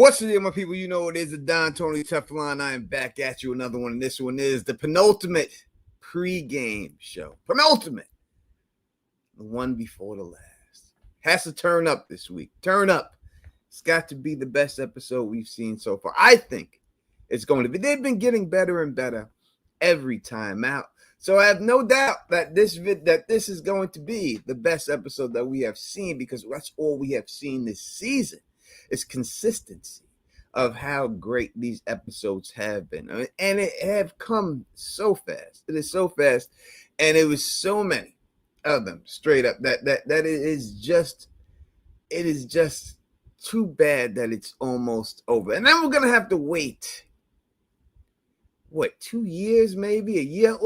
What's the deal, my people? You know it is the Don Tony Teflon. I am back at you. Another one. And this one is the penultimate pregame show. Penultimate. The one before the last. Has to turn up this week. Turn up. It's got to be the best episode we've seen so far. I think it's going to be. They've been getting better and better every time out. So I have no doubt that this is going to be the best episode that we have seen, because that's all we have seen this season. It's consistency of how great these episodes have been. And it have come so fast. It is so fast. And it was so many of them straight up that it is just too bad that it's almost over. And then we're going to have to wait. What, 2 years, maybe a year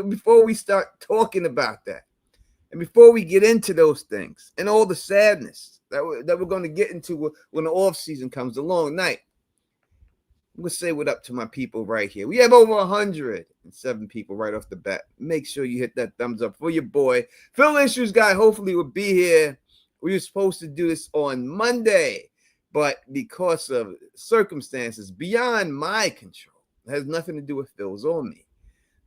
before we start talking about that. And before we get into those things and all the sadness that we're going to get into when the off season comes, a long night. I'm going to say what up to my people right here. We have over 107 people right off the bat. Make sure you hit that thumbs up for your boy. Phil Issues Guy hopefully will be here. We were supposed to do this on Monday, but because of circumstances beyond my control, it has nothing to do with Phil's or me,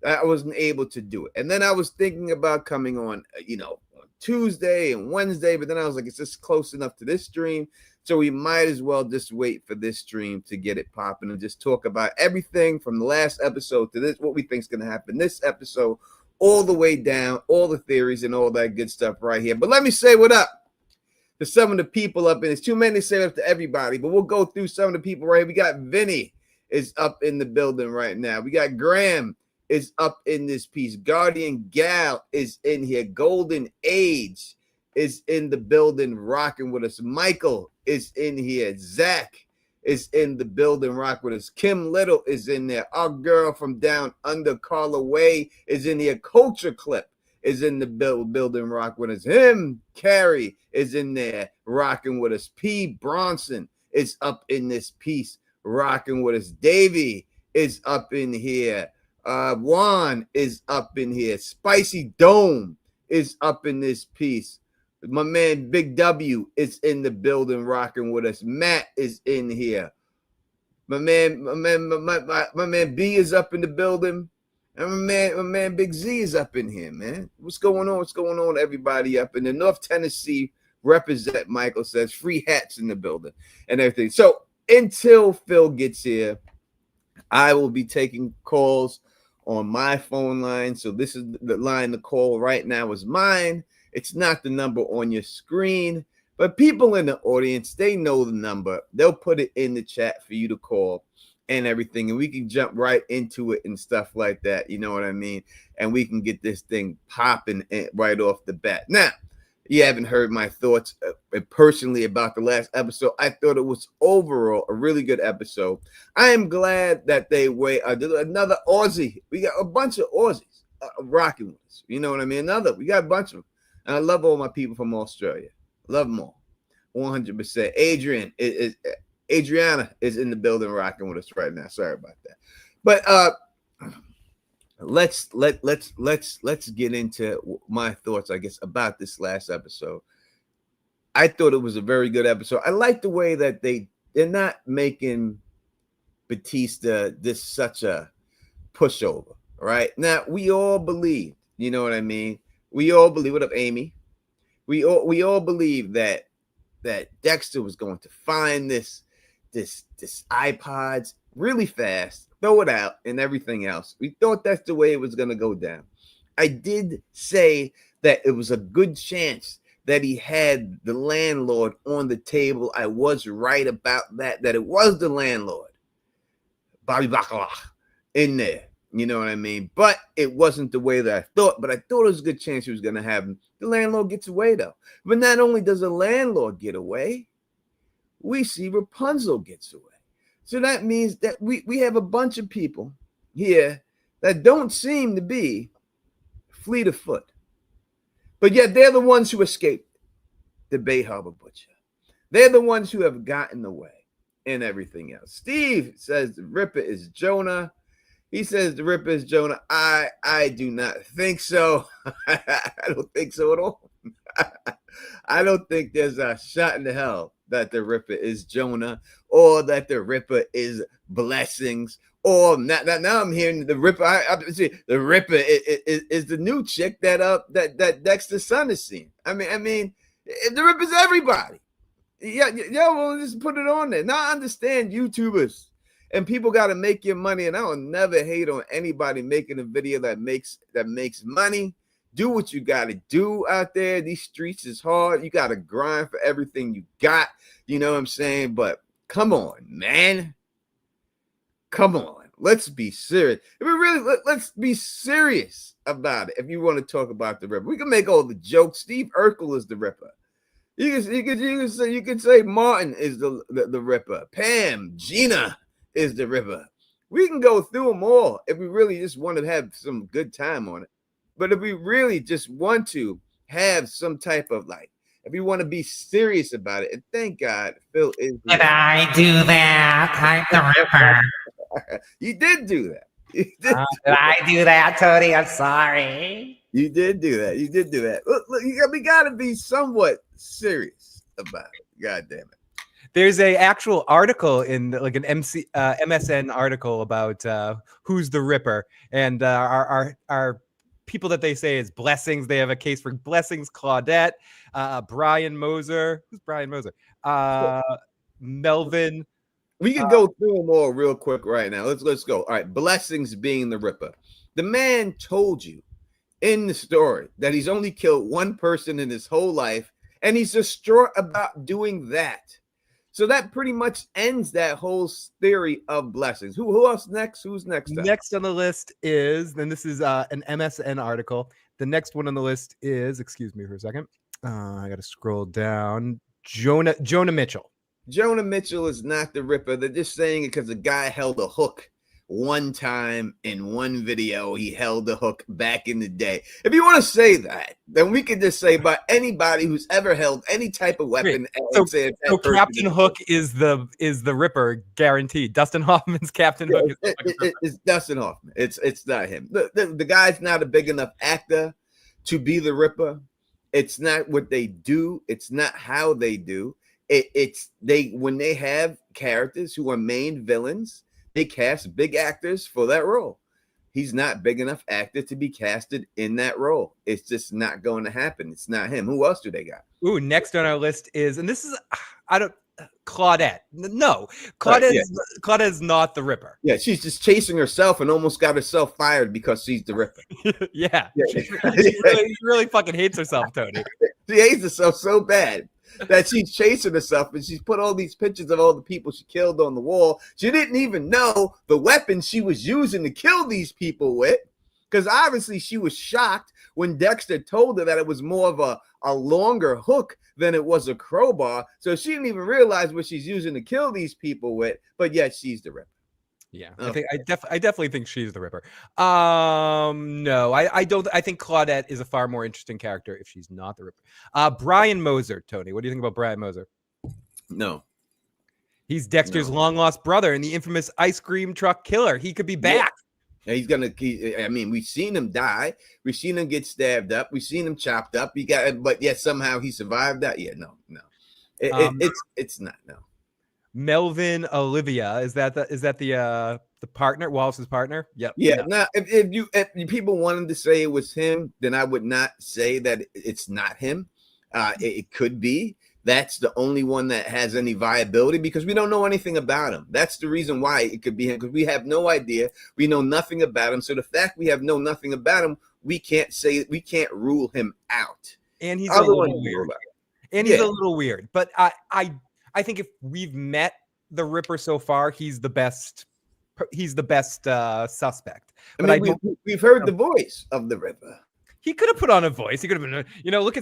I wasn't able to do it. And then I was thinking about coming on, on Tuesday and Wednesday, but then I was like, it's just close enough to this stream, so we might as well just wait for this stream to get it popping and just talk about everything from the last episode to this, what we think is going to happen this episode, all the way down, all the theories and all that good stuff right here. But let me say what up to some of the people up in. It's too many to say up to everybody, but we'll go through some of the people right here. We got Vinny is up in the building right now. We got Graham is up in this piece. Guardian Gal is in here. Golden Age is in the building rocking with us. Michael is in here. Zach is in the building rocking with us. Kim Little is in there. Our girl from down under, Carla Way, is in here. Culture Clip is in the building rocking with us. Carrie is in there rocking with us. P. Bronson is up in this piece rocking with us. Davey is up in here. Juan is up in here. Spicy Dome is up in this piece. My man Big W is in the building rocking with us. Matt is in here. My man B is up in the building. And my man Big Z is up in here, man. What's going on? What's going on, everybody up in the North Tennessee represent? Michael says free hats in the building and everything. So until Phil gets here, I will be taking calls on my phone line. So this is the line to call right now is mine. It's not the number on your screen, but people in the audience, they know the number. They'll put it in the chat for you to call and everything, and we can jump right into it and stuff like that. You know what I mean? And we can get this thing popping right off the bat. Now, you haven't heard my thoughts personally about the last episode. I thought it was overall a really good episode. I am glad that they another Aussie. We got a bunch of Aussies rocking with us. You know what I mean? We got a bunch of them. And I love all my people from Australia. Love them all. 100%. Adriana is in the building rocking with us right now. Sorry about that. But let's get into my thoughts, I guess, about this last episode. I thought it was a very good episode. I like the way that they're not making Batista this such a pushover. Right now, we all believe, you know what I mean? We all believe. What up, Amy? We all believe that Dexter was going to find this iPods really fast, throw it out, and everything else. We thought that's the way it was going to go down. I did say that it was a good chance that he had the landlord on the table. I was right about that it was the landlord, Bobby Bacala, in there. You know what I mean? But it wasn't the way that I thought, but I thought it was a good chance he was going to have him. The landlord gets away, though. But not only does the landlord get away, we see Rapunzel gets away. So that means that we have a bunch of people here that don't seem to be fleet of foot. But yet they're the ones who escaped the Bay Harbor Butcher. They're the ones who have gotten away and everything else. Steve says the Ripper is Jonah. He says the Ripper is Jonah. I do not think so. I don't think so at all. I don't think there's a shot in the hell that the Ripper is Jonah or that the Ripper is Blessings. Or now I'm hearing the Ripper. I see the Ripper is the new chick that Dexter's son is seeing. I mean, the Ripper's everybody. Yeah, well, just put it on there. Now I understand YouTubers and people got to make your money, and I will never hate on anybody making a video that makes money. Do what you got to do out there. These streets is hard. You got to grind for everything you got. You know what I'm saying? But come on, man. Come on. Let's be serious. If we really let's be serious about it. If you want to talk about the Ripper, we can make all the jokes. Steve Urkel is the Ripper. You can say Martin is the Ripper. Pam, Gina is the Ripper. We can go through them all if we really just want to have some good time on it. But if we really just want to have some type of if you want to be serious about it, and thank God Phil is. Did I do that? I'm the Ripper. You did do that. Did I do that, Tony? I'm sorry. You did do that. You did do that. Look, we got to be somewhat serious about it. God damn it. There's a actual article in like an MSN article about who's the Ripper, and our people that they say is Blessings. They have a case for Blessings, Claudette, Brian Moser. Who's Brian Moser? Melvin. We can go through them all real quick right now. Let's go. All right, Blessings being the Ripper. The man told you in the story that he's only killed one person in his whole life, and he's distraught about doing that. So that pretty much ends that whole theory of Blessings. Who else next? Who's next? Next on the list is, and this is an MSN article. The next one on the list is, excuse me for a second. I got to scroll down. Jonah Mitchell. Jonah Mitchell is not the Ripper. They're just saying it because the guy held a hook one time in one video. He held the hook back in the day. If you want to say that, then we can just say about anybody who's ever held any type of weapon. So Captain Hook is the Ripper, guaranteed. Dustin Hoffman's Captain Hook. It's Dustin Hoffman. It's not him. The guy's not a big enough actor to be the Ripper. It's not what they do. It's not how they do. When they have characters who are main villains, they cast big actors for that role. He's not big enough actor to be casted in that role. It's just not going to happen. It's not him. Who else do they got? Ooh, next on our list is, and this is Claudette. No, Claudette is not the Ripper. Yeah, she's just chasing herself and almost got herself fired because she's the Ripper. Yeah. She really fucking hates herself, Tony. She hates herself so bad that she's chasing herself, and she's put all these pictures of all the people she killed on the wall. She didn't even know the weapon she was using to kill these people with, because obviously she was shocked when Dexter told her that it was more of a longer hook than it was a crowbar. So she didn't even realize what she's using to kill these people with, but yet she's the Ripper. Yeah, okay. I definitely think she's the Ripper. No, I don't. I think Claudette is a far more interesting character if she's not the Ripper. Brian Moser, Tony, what do you think about Brian Moser? No. He's Dexter's long lost brother and the infamous ice cream truck killer. He could be back. Yeah. We've seen him die. We've seen him get stabbed up. We've seen him chopped up. But yet somehow he survived that. Yeah, no. It's not. No. Melvin Olivia, is that the partner, Wallace's partner? Yep. Yeah. No. Now, if people wanted to say it was him, then I would not say that it's not him. It could be. That's the only one that has any viability because we don't know anything about him. That's the reason why it could be him, because we have no idea. We know nothing about him. So the fact we have nothing about him, we can't rule him out. And he's a little weird. He's a little weird. But I think if we've met the Ripper so far, he's the best. He's the best suspect. We've heard the voice of the Ripper. He could have put on a voice. He could have been, look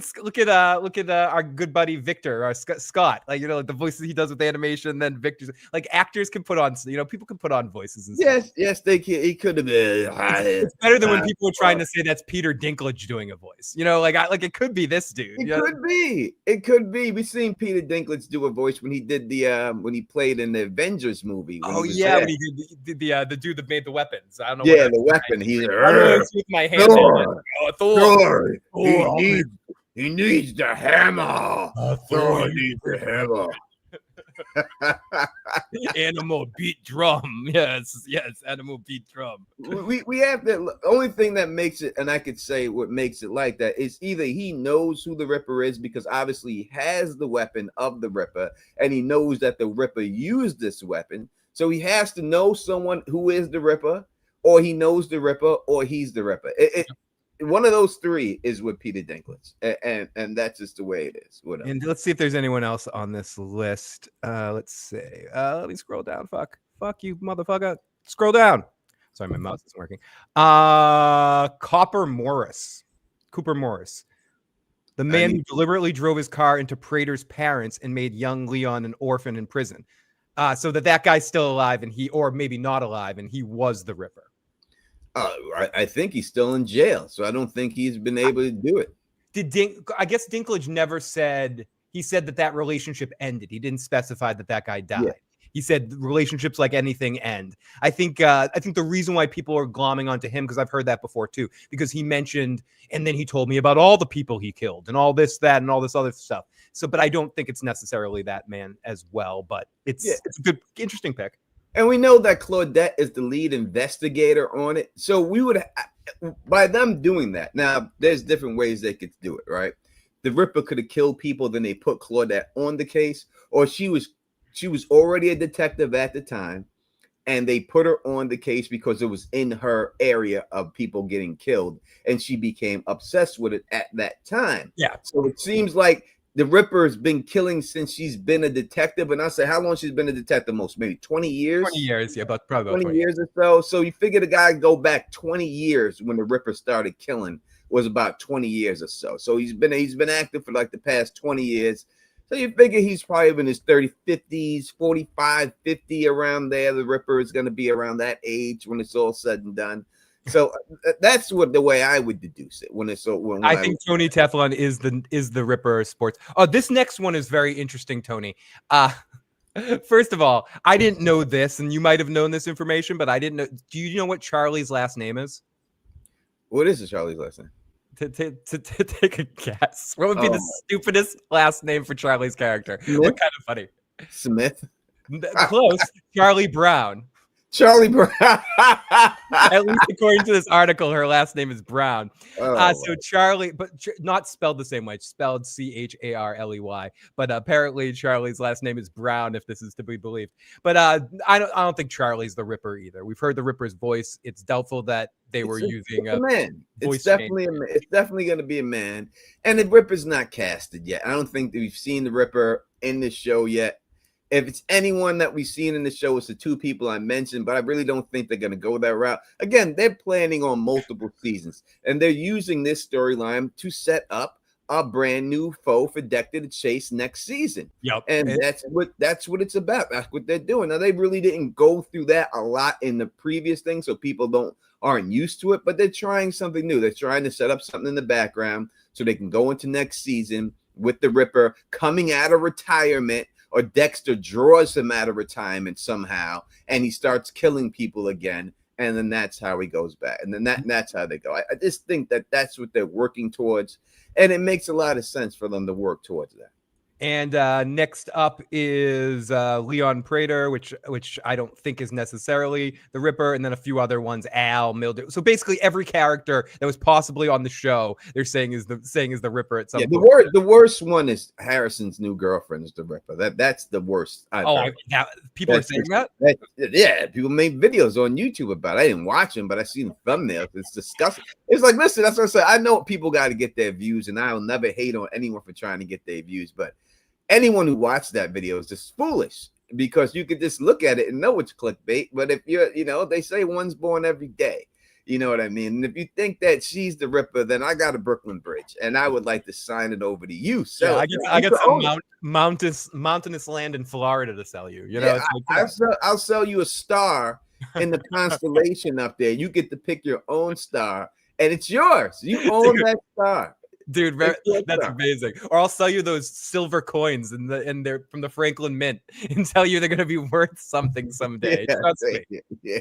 at our good buddy Victor, Scott. The voices he does with animation. Then Victor's actors can put on, people can put on voices. And stuff. Yes, they can. He could have been. It's better than when people are trying to say that's Peter Dinklage doing a voice. It could be this dude. It could be. We've seen Peter Dinklage do a voice when he did when he played in the Avengers movie. When he did the dude that made the weapons. I don't know. Yeah, the weapon. He's with my hand. Thor. He needs the hammer. Thor needs the hammer. Animal beat drum. Yes, animal beat drum. We have the only thing that makes it, and I could say what makes it like that is either he knows who the Ripper is because obviously he has the weapon of the Ripper, and he knows that the Ripper used this weapon, so he has to know someone who is the Ripper, or he knows the Ripper, or he's the Ripper. One of those three is with Peter Dinklage, and that's just the way it is. Whatever. And let's see if there's anyone else on this list. Let's see. Let me scroll down. Fuck you, motherfucker. Scroll down. Sorry, my mouse isn't working. Cooper Morris, the man who deliberately drove his car into Prater's parents and made young Leon an orphan in prison. So that guy's still alive, and or maybe not alive, and he was the Ripper. I think he's still in jail, so I don't think he's been able to do it. I guess Dinklage never said. He said that relationship ended. He didn't specify that guy died. Yeah. He said relationships, like anything, end. I think the reason why people are glomming onto him, because I've heard that before too, because he mentioned, and then he told me about all the people he killed and all this, that, and all this other stuff. So, but I don't think it's necessarily that man as well. But it's a good, interesting pick. And we know that Claudette is the lead investigator on it. So we would, by them doing that, now there's different ways they could do it, right? The Ripper could have killed people, then they put Claudette on the case, or she was already a detective at the time, and they put her on the case because it was in her area of people getting killed, and she became obsessed with it at that time. Yeah. So it seems like the Ripper has been killing since she's been a detective. And I say, how long she's been a detective? Most maybe 20 years. 20 years, yeah, but probably about 20 years or so. So you figure the guy go back 20 years when the Ripper started killing was about 20 years or so. So he's been active for like the past 20 years. So you figure he's probably in his 30s, 50s, 45, 50, around there. The Ripper is going to be around that age when it's all said and done. So that's the way I would deduce it when it's so. When I think Tony Teflon is the Ripper of sports. Oh, this next one is very interesting, Tony. First of all, I didn't know this, and you might have known this information, but I didn't know. Do you know what Charlie's last name is? What is Charlie's last name? To take a guess, what would be the stupidest last name for Charlie's character? Smith? What kind of funny? Smith. Close. Charlie Brown. Charlie Brown. At least according to this article, her last name is Brown. So Charlie, but not spelled the same way, spelled Charley. But apparently Charlie's last name is Brown, if this is to be believed. But I don't think Charlie's the Ripper either. We've heard the Ripper's voice. It's doubtful that they were using a man. Voice it's definitely going to be a man. And the Ripper's not casted yet. I don't think that we've seen the Ripper in this show yet. If it's anyone that we've seen in the show, it's the two people I mentioned, but I really don't think they're going to go that route. Again, they're planning on multiple seasons, and they're using this storyline to set up a brand new foe for Dexter to chase next season. Yep. And that's what it's about. That's what they're doing. Now, they really didn't go through that a lot in the previous thing, so people aren't used to it, but they're trying something new. They're trying to set up something in the background so they can go into next season with the Ripper coming out of retirement, or Dexter draws him out of retirement somehow, and he starts killing people again, and then that's how he goes back, and then that's how they go. I just think that that's what they're working towards, and it makes a lot of sense for them to work towards that. And next up is Leon Prater, which I don't think is necessarily the Ripper, and then a few other ones, Al, Mildew. So basically, every character that was possibly on the show, they're saying is the Ripper at some point. The worst one is Harrison's new girlfriend is the Ripper. That's the worst. People are saying that. Yeah, people made videos on YouTube about it. I didn't watch them, but I seen the thumbnails. It's disgusting. It's like, listen, that's what I said. I know people got to get their views, and I'll never hate on anyone for trying to get their views, but anyone who watched that video is just foolish, because you could just look at it and know it's clickbait. But if you're, they say one's born every day. You know what I mean? And if you think that she's the Ripper, then I got a Brooklyn Bridge, and I would like to sign it over to you. So I got some mountainous land in Florida to sell you. I'll sell you a star in the constellation up there. You get to pick your own star, and it's yours. You own that star. Dude, that's amazing. Or I'll sell you those silver coins and they're from the Franklin Mint and tell you they're gonna be worth something someday. Trust me. Yeah.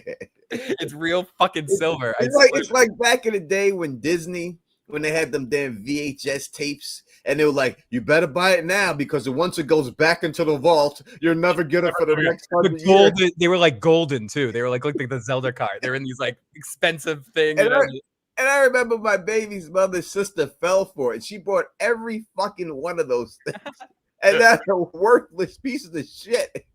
It's real fucking silver. It's like back in the day when Disney when they had them damn VHS tapes, and they were like, "You better buy it now because once it goes back into the vault, you'll never get it for the next 100 years." They were like golden too. They were like the Zelda card. They were in these like expensive things. And I remember my baby's mother's sister fell for it. She bought every fucking one of those things, and that's a worthless piece of shit.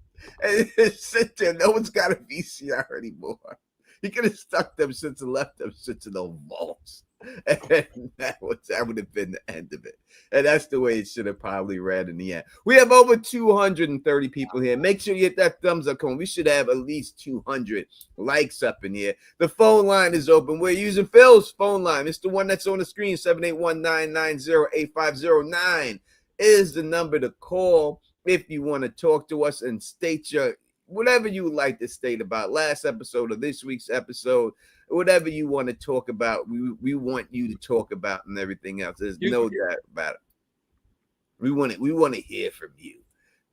And it sit there. No one's got a VCR anymore. He could have stuck them since and left them since in those vaults. And that would have been the end of it. And that's the way it should have probably read in the end. We have over 230 people here. Make sure you hit that thumbs up comment. We should have at least 200 likes up in here. The phone line is open. We're using Phil's phone line. It's the one that's on the screen. 781-990-8509 is the number to call if you want to talk to us and state your whatever you would like to state about last episode or this week's episode, whatever you want to talk about, we want you to talk about and everything else. There's no doubt about it. We want to hear from you,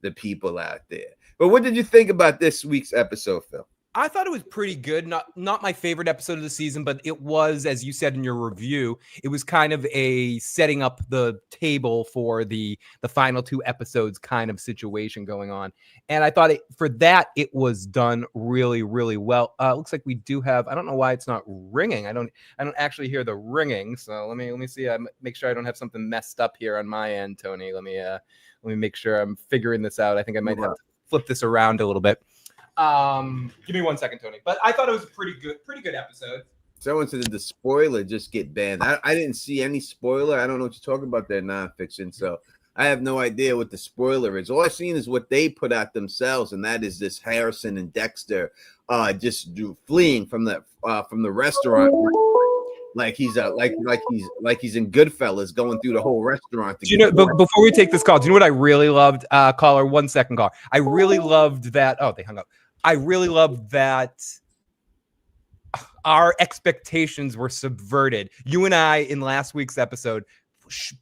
the people out there. But what did you think about this week's episode, Phil? I thought it was pretty good. Not my favorite episode of the season, but it was, as you said in your review, it was kind of a setting up the table for the final two episodes kind of situation going on. And I thought for that, it was done really, really well. It looks like we do have, I don't know why it's not ringing. I don't actually hear the ringing. So let me see. Make sure I don't have something messed up here on my end, Tony. Let me make sure I'm figuring this out. I think I might have to flip this around a little bit. Give me 1 second, Tony. But I thought it was a pretty good episode. Someone said, did the spoiler just get banned? I didn't see any spoiler. I don't know what you're talking about there, nonfiction. So I have no idea what the spoiler is. All I've seen is what they put out themselves, and that is this Harrison and Dexter just fleeing from the restaurant. Like he's in Goodfellas going through the whole restaurant. Before we take this call, do you know what I really loved? Caller, 1 second call. I really loved that. Oh, they hung up. I really loved that our expectations were subverted. You and I, in last week's episode,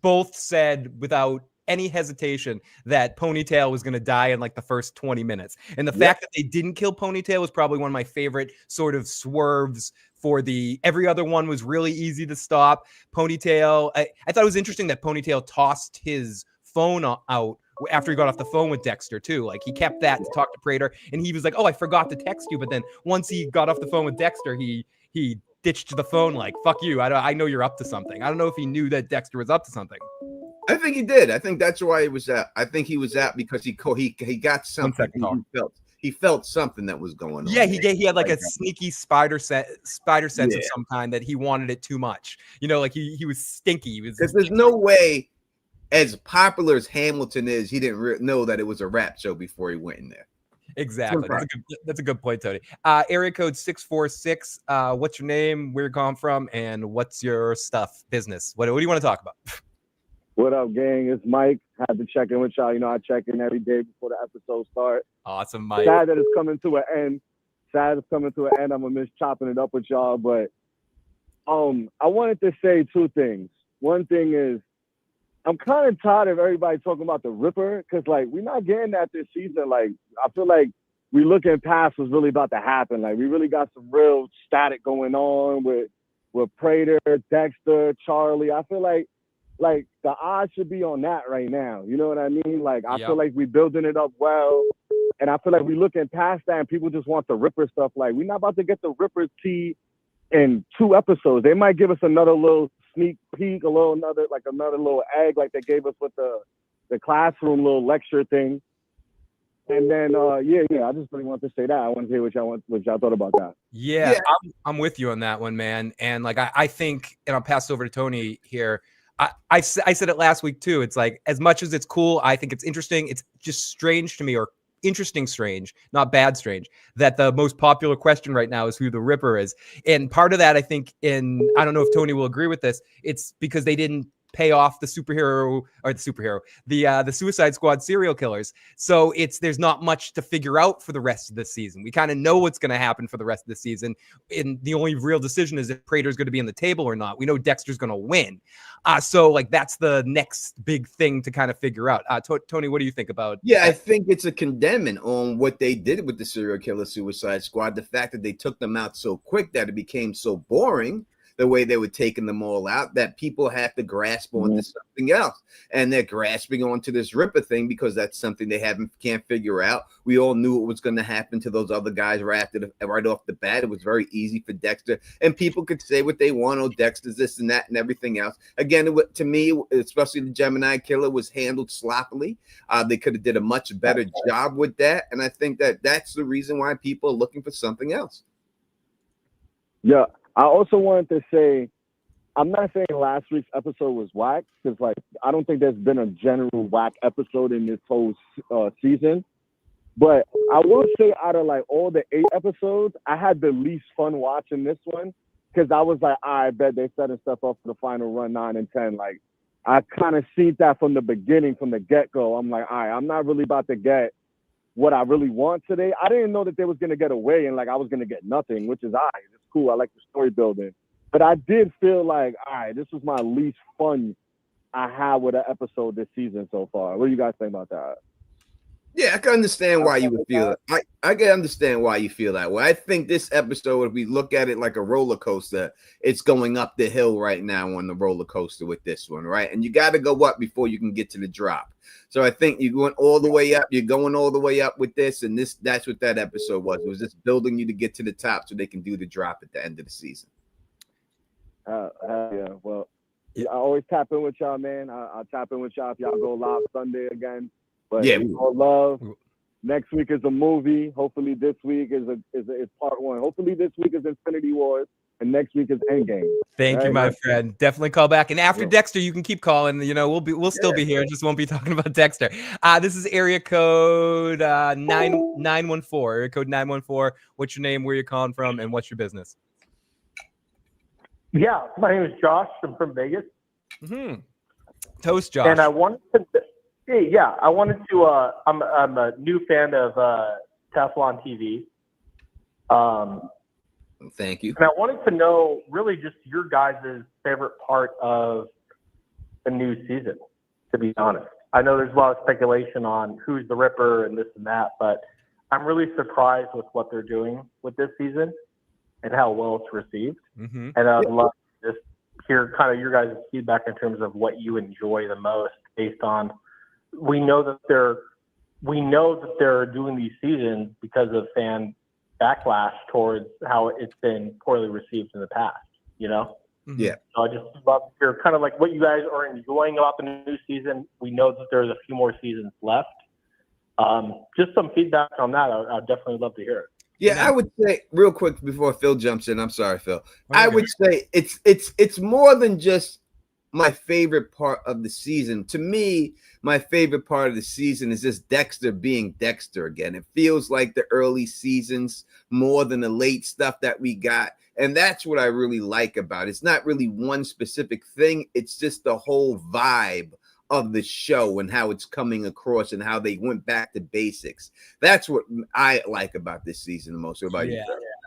both said without any hesitation that Ponytail was going to die in like the first 20 minutes. And the fact that they didn't kill Ponytail was probably one of my favorite sort of swerves for every other one was really easy to stop. Ponytail, I thought it was interesting that Ponytail tossed his phone out after he got off the phone with Dexter too. Like he kept that to talk to Prater, and he was like, "Oh, I forgot to text you." But then once he got off the phone with Dexter, he ditched the phone like, "Fuck you! I know you're up to something." I don't know if he knew that Dexter was up to something. I think he did. I think that's why he was out. I think he was out because he got something. He felt something that was going on. Yeah, he had like a sneaky spider sense of some kind that he wanted it too much. You know, like he was stinky. Because there's no way, as popular as Hamilton is, he didn't know that it was a rap show before he went in there. Exactly. That's a good point, Tony. Area code 646. What's your name? Where you calling from? And what's your stuff? Business. What do you want to talk about? What up, gang? It's Mike. Had to check in with y'all. You know, I check in every day before the episode starts. Awesome, Mike. Sad that it's coming to an end. I'm gonna miss chopping it up with y'all. But I wanted to say two things. One thing is, I'm kind of tired of everybody talking about the Ripper because, like, we're not getting that this season. Like, I feel like we looking past what's really about to happen. Like, we really got some real static going on with Prater, Dexter, Charlie. I feel like the odds should be on that right now. You know what I mean? Like, I feel like we're building it up well. And I feel like we're looking past that and people just want the Ripper stuff. Like, we're not about to get the Ripper's tea in 2 episodes. They might give us another little sneak peek, another little egg like they gave us with the classroom little lecture thing. And then, I just really want to say that. I want to hear what y'all thought about that. Yeah. I'm with you on that one, man. And like, I think, and I'll pass it over to Tony here. I said it last week too. It's like, as much as it's cool, I think it's interesting. It's just strange to me, or interesting strange, not bad strange, that the most popular question right now is who the Ripper is. And part of that, I think, I don't know if Tony will agree with this, it's because they didn't pay off the Suicide Squad serial killers. So there's not much to figure out for the rest of the season. We kind of know what's going to happen for the rest of the season. And the only real decision is if Prater's going to be on the table or not. We know Dexter's going to win. So like, that's the next big thing to kind of figure out. Tony, what do you think about? Yeah, I think it's a condemning on what they did with the serial killer Suicide Squad. The fact that they took them out so quick that it became so boring. the way they were taking them all out, that people have to grasp onto something else. And they're grasping onto this Ripper thing because that's something they can't figure out. We all knew what was going to happen to those other guys right off the bat. It was very easy for Dexter, and people could say what they want. Oh, Dexter's this and that and everything else. Again, to me, especially the Gemini Killer, was handled sloppily. They could have did a much better job with that, and I think that's the reason why people are looking for something else. Yeah, I also wanted to say, I'm not saying last week's episode was whack, because like I don't think there's been a general whack episode in this whole season. But I will say, out of like all the 8 episodes, I had the least fun watching this one, because I was like, I bet they're setting stuff up for the final run 9 and 10. Like I kind of seen that from the beginning, from the get-go. I'm like, all right, I'm not really about to get what I really want today. I didn't know that they was gonna get away and like I was gonna get nothing, which is all right. It's cool. I like the story building. But I did feel like, all right, this was my least fun I had with an episode this season so far. What do you guys think about that? Yeah, I can understand why you would feel it. I can understand why you feel that way. I think this episode, if we look at it like a roller coaster, it's going up the hill right now on the roller coaster with this one, right? And you got to go up before you can get to the drop. So I think you're going all the way up. You're going all the way up with this, and that's what that episode was. It was just building you to get to the top so they can do the drop at the end of the season. Yeah. Well, I always tap in with y'all, man. I'll tap in with y'all if y'all go live Sunday again. But yeah, all love. Next week is a movie. Hopefully this week is part 1. Hopefully this week is Infinity Wars, and next week is Endgame. Thank you, my friend. Definitely call back. And after Dexter, you can keep calling. You know, we'll still be here. Just won't be talking about Dexter. This is area code 914. Area code 914. What's your name? Where you calling from? And what's your business? Yeah, my name is Josh. I'm from Vegas. Toast, Josh. And I wanted to. I wanted to. I'm a new fan of Teflon TV. Thank you. And I wanted to know really just your guys' favorite part of the new season, to be honest. I know there's a lot of speculation on who's the Ripper and this and that, but I'm really surprised with what they're doing with this season and how well it's received. And I'd love to just hear kind of your guys' feedback in terms of what you enjoy the most based on. We know that they're doing these seasons because of fan backlash towards how it's been poorly received in the past, you know? Yeah. So I just love to hear kind of like what you guys are enjoying about the new season. We know that there's a few more seasons left. Just some feedback on that. I'd definitely love to hear it. Yeah, I would say real quick before Phil jumps in. I'm sorry, Phil. I would say it's more than just my favorite part of the season. To me, my favorite part of the season is just Dexter being Dexter again. It feels like the early seasons more than the late stuff that we got. And that's what I really like about it. It's not really one specific thing. It's just the whole vibe of the show and how it's coming across and how they went back to basics. That's what I like about this season the most. What about you?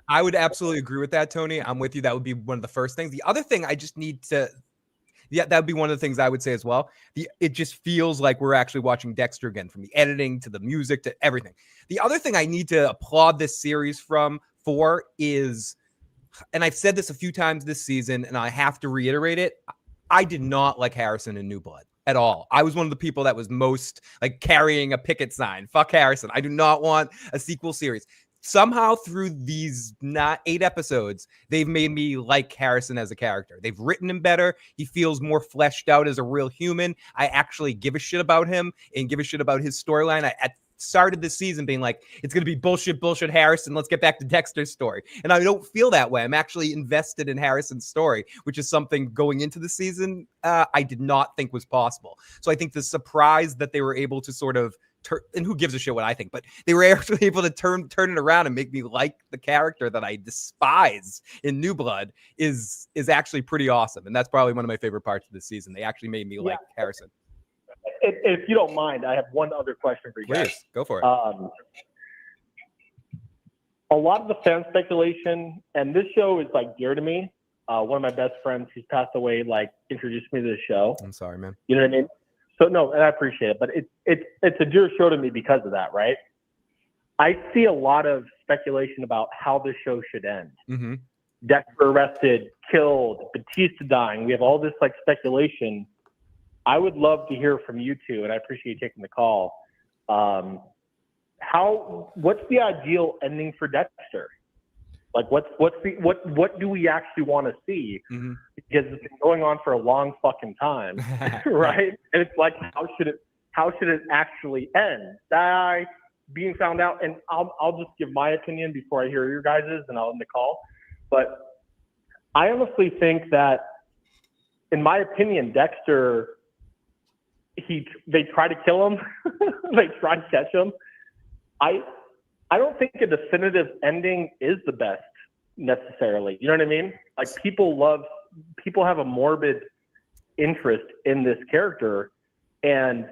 I would absolutely agree with that, Tony. I'm with you. That would be one of the first things. The other thing I just need to... Yeah, that would be one of the things I would say as well. It just feels like we're actually watching Dexter again, from the editing to the music to everything. The other thing I need to applaud this series for is, and I've said this a few times this season, and I have to reiterate it, I did not like Harrison in New Blood at all. I was one of the people that was most like carrying a picket sign. Fuck Harrison. I do not want a sequel series. Somehow through these 8 episodes, they've made me like Harrison as a character. They've written him better. He feels more fleshed out as a real human. I actually give a shit about him and give a shit about his storyline. I started this season being like, it's going to be bullshit Harrison. Let's get back to Dexter's story. And I don't feel that way. I'm actually invested in Harrison's story, which is something going into the season I did not think was possible. So I think the surprise that they were able to sort of and who gives a shit what I think, but they were actually able to turn it around and make me like the character that I despise in New Blood is actually pretty awesome. And that's probably one of my favorite parts of the season. They actually made me like Harrison. If you don't mind, I have one other question for you guys. Please, go for it. A lot of the fan speculation, and this show is like dear to me. One of my best friends who's passed away, like, introduced me to the show. I'm sorry, man. You know what I mean? So no, and I appreciate it, but it's a dear show to me because of that, right? I see a lot of speculation about how this show should end. Dexter arrested, killed, Batista dying. We have all this like speculation. I would love to hear from you two, and I appreciate you taking the call. What's the ideal ending for Dexter? Like, what do we actually want to see? Mm-hmm. Because it's been going on for a long fucking time, right? And it's like, how should it actually end? Guy being found out, and I'll just give my opinion before I hear your guys's, and I'll end the call. But I honestly think that, in my opinion, Dexter, they try to kill him, they try to catch him. I don't think a definitive ending is the best necessarily. You know what I mean? Like, people have a morbid interest in this character, and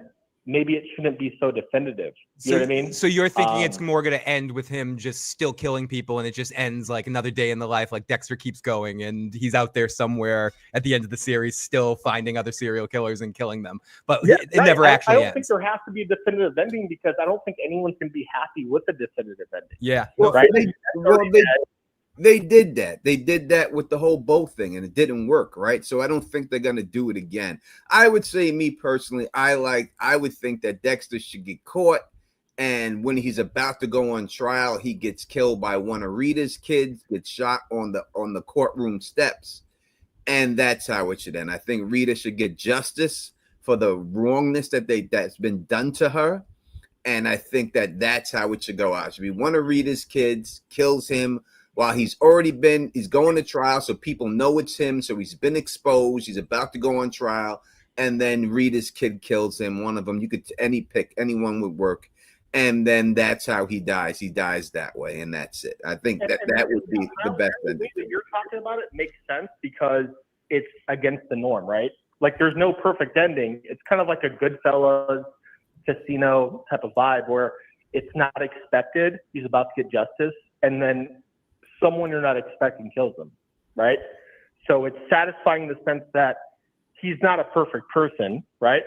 maybe it shouldn't be so definitive. You know what I mean? So you're thinking it's more going to end with him just still killing people, and it just ends like another day in the life, like Dexter keeps going and he's out there somewhere at the end of the series still finding other serial killers and killing them. But it never actually ends. I don't think there has to be a definitive ending, because I don't think anyone can be happy with a definitive ending. Yeah. Well, right? They did that. They did that with the whole Bo thing, and it didn't work, right? So I don't think they're gonna do it again. I would say, me personally, I would think that Dexter should get caught, and when he's about to go on trial, he gets killed by one of Rita's kids, gets shot on the courtroom steps, and that's how it should end. I think Rita should get justice for the wrongness that's been done to her, and I think that's how it should go out. It should be one of Rita's kids kills him while he's going to trial, so people know it's him, so he's been exposed, he's about to go on trial, and then Rita's kid kills him, one of them. You could anyone would work, and then that's how he dies. He dies that way, and that's it. I think that would be the best ending. The way that you're talking about it makes sense, because it's against the norm, right? Like, there's no perfect ending. It's kind of like a Goodfellas, Casino type of vibe, where it's not expected. He's about to get justice, and then someone you're not expecting kills him, right? So it's satisfying in the sense that he's not a perfect person, right?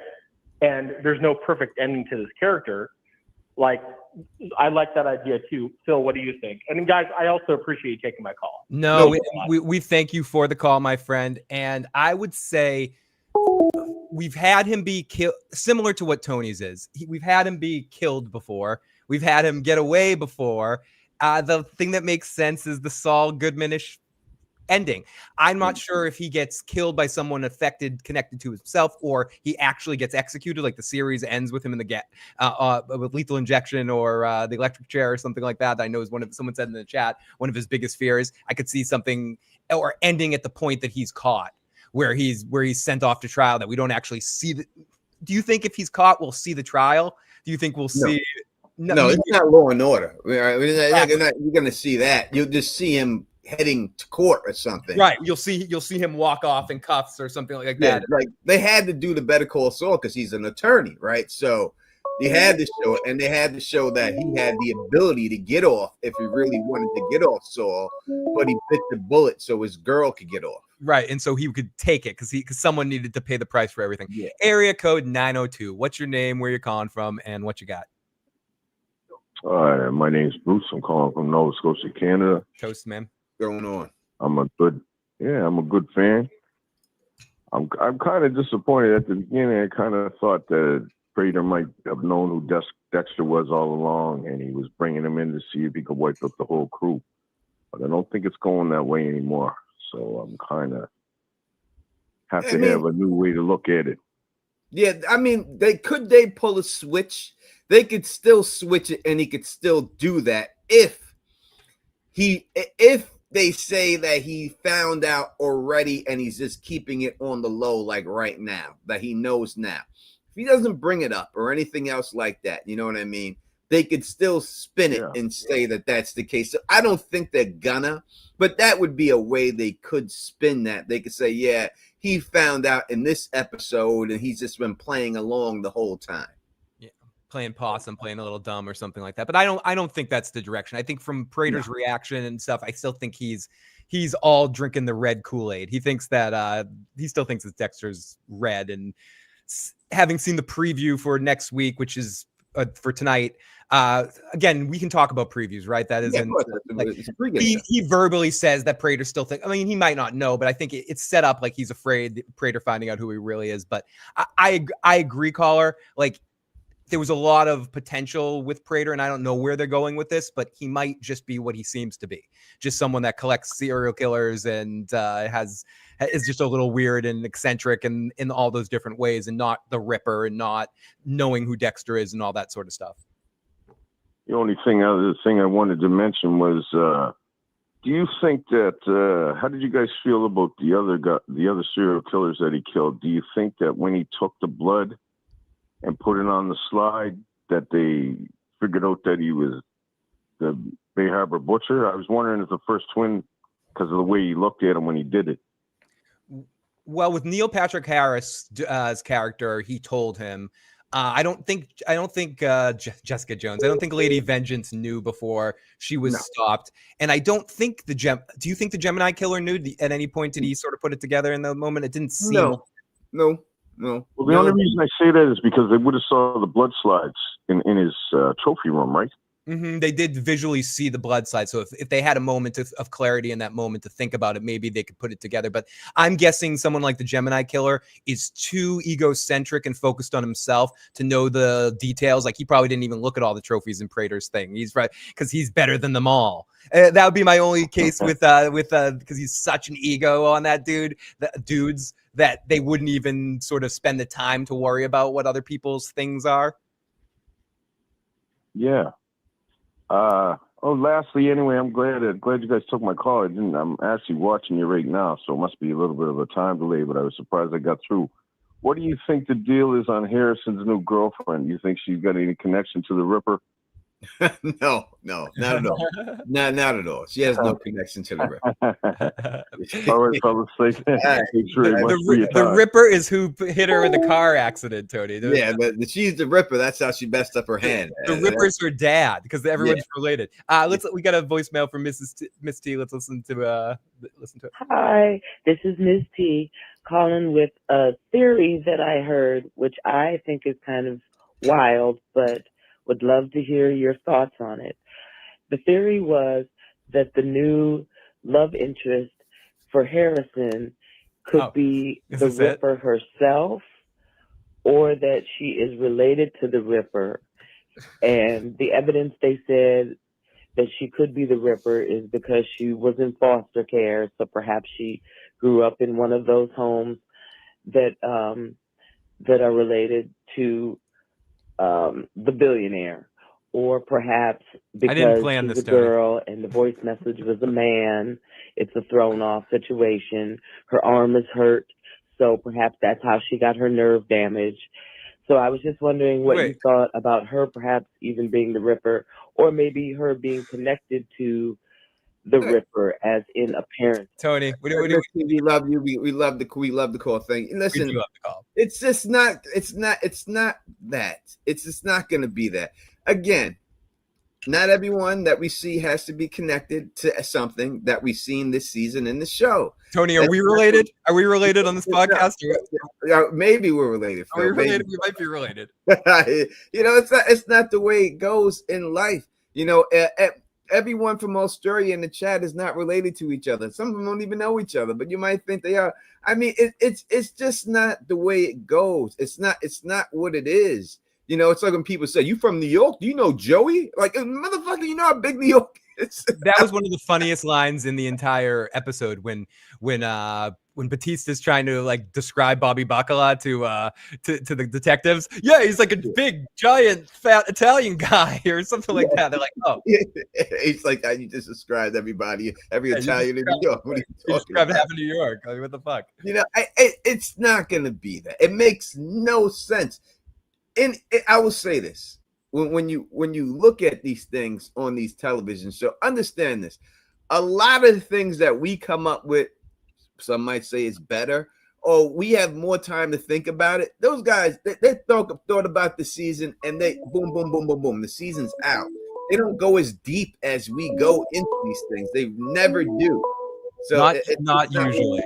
And there's no perfect ending to this character. Like, I like that idea too. Phil, what do you think? And guys, I also appreciate you taking my call. No, we thank you for the call, my friend. And I would say we've had him be killed, similar to what Tony's is. We've had him be killed before. We've had him get away before. The thing that makes sense is the Saul Goodman-ish ending. I'm not sure if he gets killed by someone connected to himself, or he actually gets executed, like the series ends with him in the with lethal injection or the electric chair or something like that. I know is someone said in the chat, one of his biggest fears. I could see something or ending at the point that he's caught, where he's sent off to trial, that we don't actually see. Do you think if he's caught, we'll see the trial? Do you think we'll see? No, it's not Law and Order. You're going to see that. You'll just see him heading to court or something. Right. You'll see him walk off in cuffs or something like that. Like, they had to do the Better Call Saul because he's an attorney, right? So they had to show it, and they had to show that he had the ability to get off if he really wanted to get off Saul, but he bit the bullet so his girl could get off. Right, and so he could take it because someone needed to pay the price for everything. Yeah. Area code 902. What's your name, where you're calling from, and what you got? My name's Bruce. I'm calling from Nova Scotia, Canada. Toast, man. Going on. I'm a good fan. I'm kind of disappointed at the beginning. I kind of thought that Prater might have known who Dexter was all along, and he was bringing him in to see if he could wipe up the whole crew. But I don't think it's going that way anymore. So I'm kind of have a new way to look at it. Yeah, I mean, they pull a switch. They could still switch it, and he could still do that if they say that he found out already and he's just keeping it on the low, like right now, that he knows now. If he doesn't bring it up or anything else like that, you know what I mean? They could still spin it and say that that's the case. So I don't think they're gonna, but that would be a way they could spin that. They could say, yeah, he found out in this episode and he's just been playing along the whole time. Playing possum, playing a little dumb or something like that. But I don't think that's the direction. I think from Prater's reaction and stuff, I still think he's all drinking the red Kool-Aid. He thinks that he still thinks that Dexter's red. And having seen the preview for next week, which is for tonight. Again, we can talk about previews, right? That isn't like, he verbally says that Prater still think. I mean, he might not know, but I think it's set up like he's afraid Prater finding out who he really is. But I agree, caller. Like, there was a lot of potential with Prater, and I don't know where they're going with this, but he might just be what he seems to be, just someone that collects serial killers and is just a little weird and eccentric and in all those different ways, and not the Ripper, and not knowing who Dexter is and all that sort of stuff. The only other thing I wanted to mention was, do you think that, how did you guys feel about the other serial killers that he killed? Do you think that when he took the blood and put it on the slide, that they figured out that he was the Bay Harbor Butcher? I was wondering if the first twin, because of the way he looked at him when he did it. Well, with Neil Patrick Harris's character, he told him. I don't think Jessica Jones. I don't think Lady Vengeance knew before she was stopped, and I don't think do you think the Gemini killer knew at any point? Did he sort of put it together in the moment? It didn't seem. No. Well, the only reason I say that is because they would have saw the blood slides in his trophy room, right? Mm-hmm. They did visually see the blood slide. So if they had a moment of clarity in that moment to think about it, maybe they could put it together. But I'm guessing someone like the Gemini killer is too egocentric and focused on himself to know the details. Like, he probably didn't even look at all the trophies in Prater's thing. He's right, because he's better than them all. That would be my only case with because he's such an ego on that dudes that they wouldn't even sort of spend the time to worry about what other people's things are. Yeah. Lastly, anyway, I'm glad you guys took my call. I'm actually watching you right now, so it must be a little bit of a time delay, but I was surprised I got through. What do you think the deal is on Harrison's new girlfriend? You think she's got any connection to the Ripper? No, not at all. Not at all. She has no connection to the Ripper. All right, fellas. The Ripper is who hit her in the car accident, Tony. Yeah, she's the Ripper. That's how she messed up her hand. The Ripper's her dad, because everyone's related. We got a voicemail from Miss T. Let's listen to it. Hi, this is Miss T calling with a theory that I heard, which I think is kind of wild, but would love to hear your thoughts on it. The theory was that the new love interest for Harrison could be the Ripper herself, or that she is related to the Ripper. And the evidence they said that she could be the Ripper is because she was in foster care, so perhaps she grew up in one of those homes that are related to the billionaire, or perhaps because she's a girl and the voice message was a man. It's a thrown off situation. Her arm is hurt, so perhaps that's how she got her nerve damage. So I was just wondering what you thought about her perhaps even being the Ripper, or maybe her being connected to the Ripper as in a parent. Tony, we love you. We love the call thing. Listen, we do love the call. It's just not. It's not that. It's just not going to be that. Again, not everyone that we see has to be connected to something that we've seen this season in the show. Tony, are we related? Are we related on this podcast? Maybe we're related. Are we related? We might be related. It's not the way it goes in life. Everyone from Australia in the chat is not related to each other. Some of them don't even know each other, but you might think they are. I mean, it's just not the way it goes. It's not what it is. It's like when people say, "You from New York? Do you know Joey?" Like, motherfucker, you know how big New York is. That was one of the funniest lines in the entire episode when Batista's trying to describe Bobby Bacala to the detectives. Yeah, he's like a big, giant, fat Italian guy or something like that. They're like, oh, it's like you just described everybody, every Italian in New York. What are you talking about? Half of New York. I mean, what the fuck? It's not gonna be that. It makes no sense. And I will say this: when you look at these things on these television shows, understand this. A lot of the things that we come up with, some might say it's better, or we have more time to think about it. Those guys, they thought about the season, and they boom, boom, boom, boom, boom. The season's out. They don't go as deep as we go into these things. They never do. So not usually.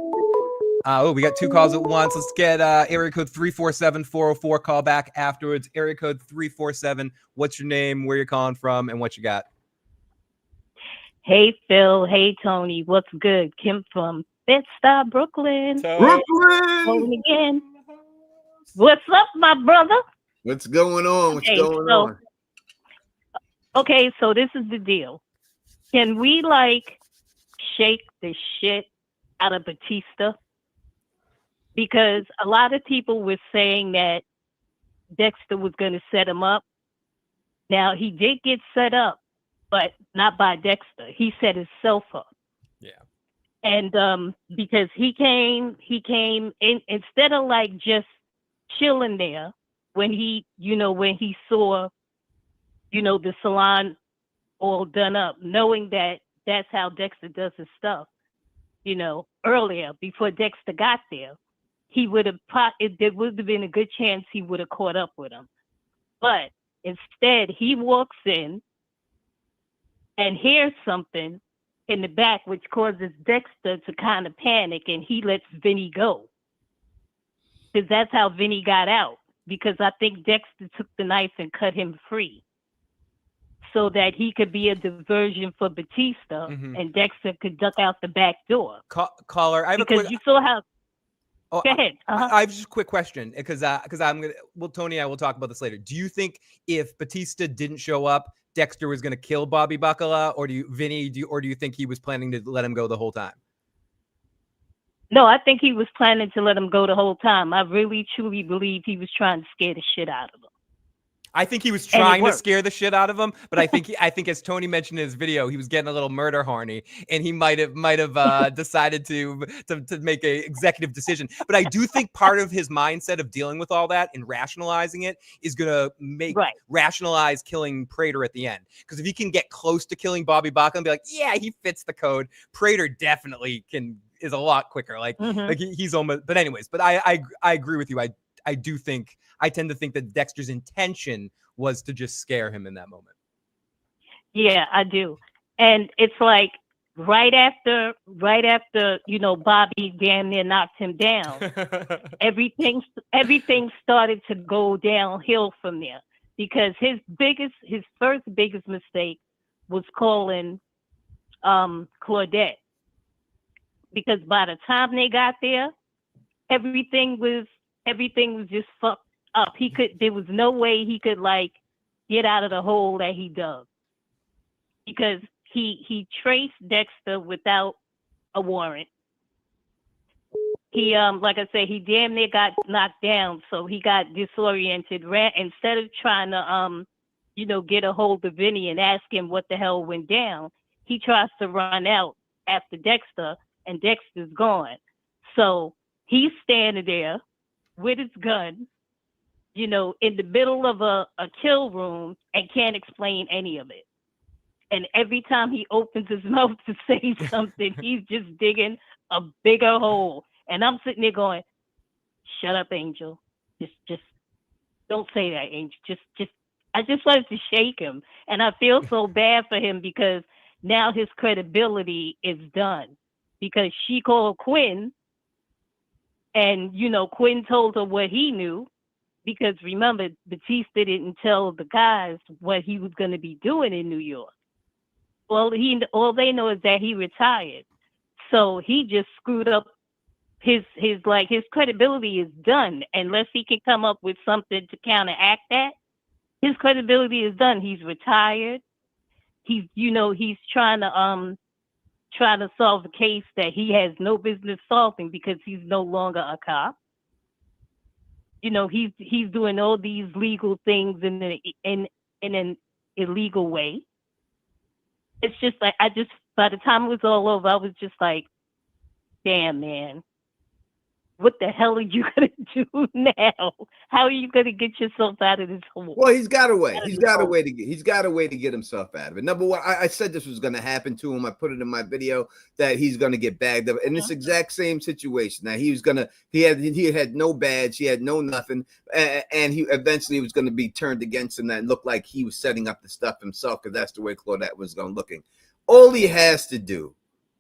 We got two calls at once. Let's get area code 347-404. Call back afterwards. Area code 347. What's your name, where you're calling from, and what you got? Hey, Phil. Hey, Tony. What's good? Kim from Bed-Stuy, Brooklyn. Brooklyn. Calling again. What's up, my brother? What's going on? What's Okay, going so- on? Okay, so this is the deal. Can we, like, shake the shit out of Batista? Because a lot of people were saying that Dexter was going to set him up. Now, he did get set up, but not by Dexter. He set himself up. Yeah. And because he came in, instead of like just chilling there when he saw, the salon all done up, knowing that that's how Dexter does his stuff, earlier before Dexter got there, he would have, there would have been a good chance he would have caught up with him. But instead, he walks in and hears something in the back, which causes Dexter to kind of panic, and he lets Vinny go. Because that's how Vinny got out. Because I think Dexter took the knife and cut him free so that he could be a diversion for Batista, and Dexter could duck out the back door. Caller, I have because a quick... you saw how... Oh, Go ahead. I have just a quick question because I'm gonna. Well, Tony, I will talk about this later. Do you think if Batista didn't show up, Dexter was gonna kill Bobby Bacala, or do you think he was planning to let him go the whole time? No, I think he was planning to let him go the whole time. I really, truly believe he was trying to scare the shit out of him. I think he was trying to scare the shit out of him, but I think as Tony mentioned in his video, he was getting a little murder horny, and he might have decided to make a executive decision. But I do think part of his mindset of dealing with all that and rationalizing it is gonna rationalize killing Prater at the end. Because if he can get close to killing Bobby Bacala and be like, yeah, he fits the code, Prater definitely is a lot quicker. Like he's almost. But anyways, I agree with you. I tend to think that Dexter's intention was to just scare him in that moment. Yeah, I do. And it's like right after, Bobby damn near knocked him down, everything started to go downhill from there, because his first biggest mistake was calling Claudette. Because by the time they got there, everything was just fucked up. There was no way he could like get out of the hole that he dug, because he traced Dexter without a warrant. He like I said, he damn near got knocked down, so he got disoriented. Instead of trying to get a hold of Vinny and ask him what the hell went down, he tries to run out after Dexter, and Dexter's gone. So he's standing there with his gun, in the middle of a kill room, and can't explain any of it. And every time he opens his mouth to say something, he's just digging a bigger hole. And I'm sitting there going, shut up, Angel. Just don't say that, Angel. I just wanted to shake him. And I feel so bad for him, because now his credibility is done. Because she called Quinn, and, Quinn told her what he knew. Because remember, Batista didn't tell the guys what he was going to be doing in New York. Well, all they know is that he retired. So he just screwed up his credibility is done. Unless he can come up with something to counteract that, his credibility is done. He's retired. He's trying to solve a case that he has no business solving, because he's no longer a cop. He's doing all these legal things in an illegal way. It's just like, by the time it was all over, I was just like, damn, man, what the hell are you going to do now? How are you going to get yourself out of this hole? Well, he's got a way. He's got a way to get himself out of it. Number one, I said this was going to happen to him. I put it in my video that he's going to get bagged up in this exact same situation. Now he had no badge, he had no nothing, and he eventually was going to be turned against him. That looked like he was setting up the stuff himself, because that's the way Claudette was going looking. All he has to do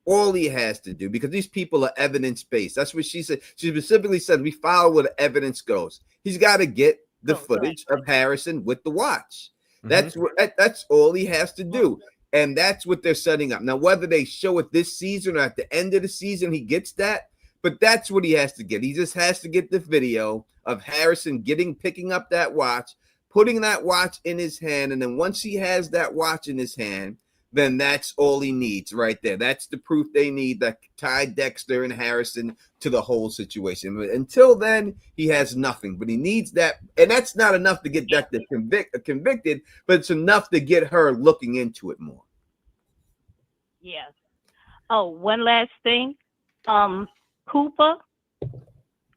all he has to do, because these people are evidence-based. That's what she said. She specifically said, we follow where the evidence goes. He's got to get the footage of Harrison with the watch. That's what that's all he has to do. And that's what they're setting up. Now, whether they show it this season or at the end of the season, he gets that. But that's what he has to get. He just has to get the video of Harrison picking up that watch, putting that watch in his hand. And then once he has that watch in his hand, then that's all he needs right there. That's the proof they need that tied Dexter and Harrison to the whole situation. But until then, he has nothing. But he needs that. And that's not enough to get Dexter convicted, but it's enough to get her looking into it more. Yeah. Oh, one last thing. Cooper,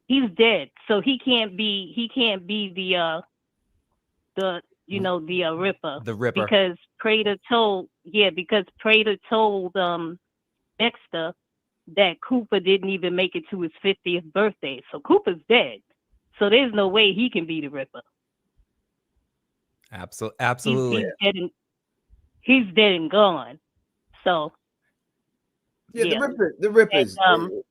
he's dead, so he can't be the Ripper. The Ripper. Because Prater told Dexter that Cooper didn't even make it to his 50th birthday. So Cooper's dead. So there's no way he can be the Ripper. Absolutely. He's dead and gone. So yeah. The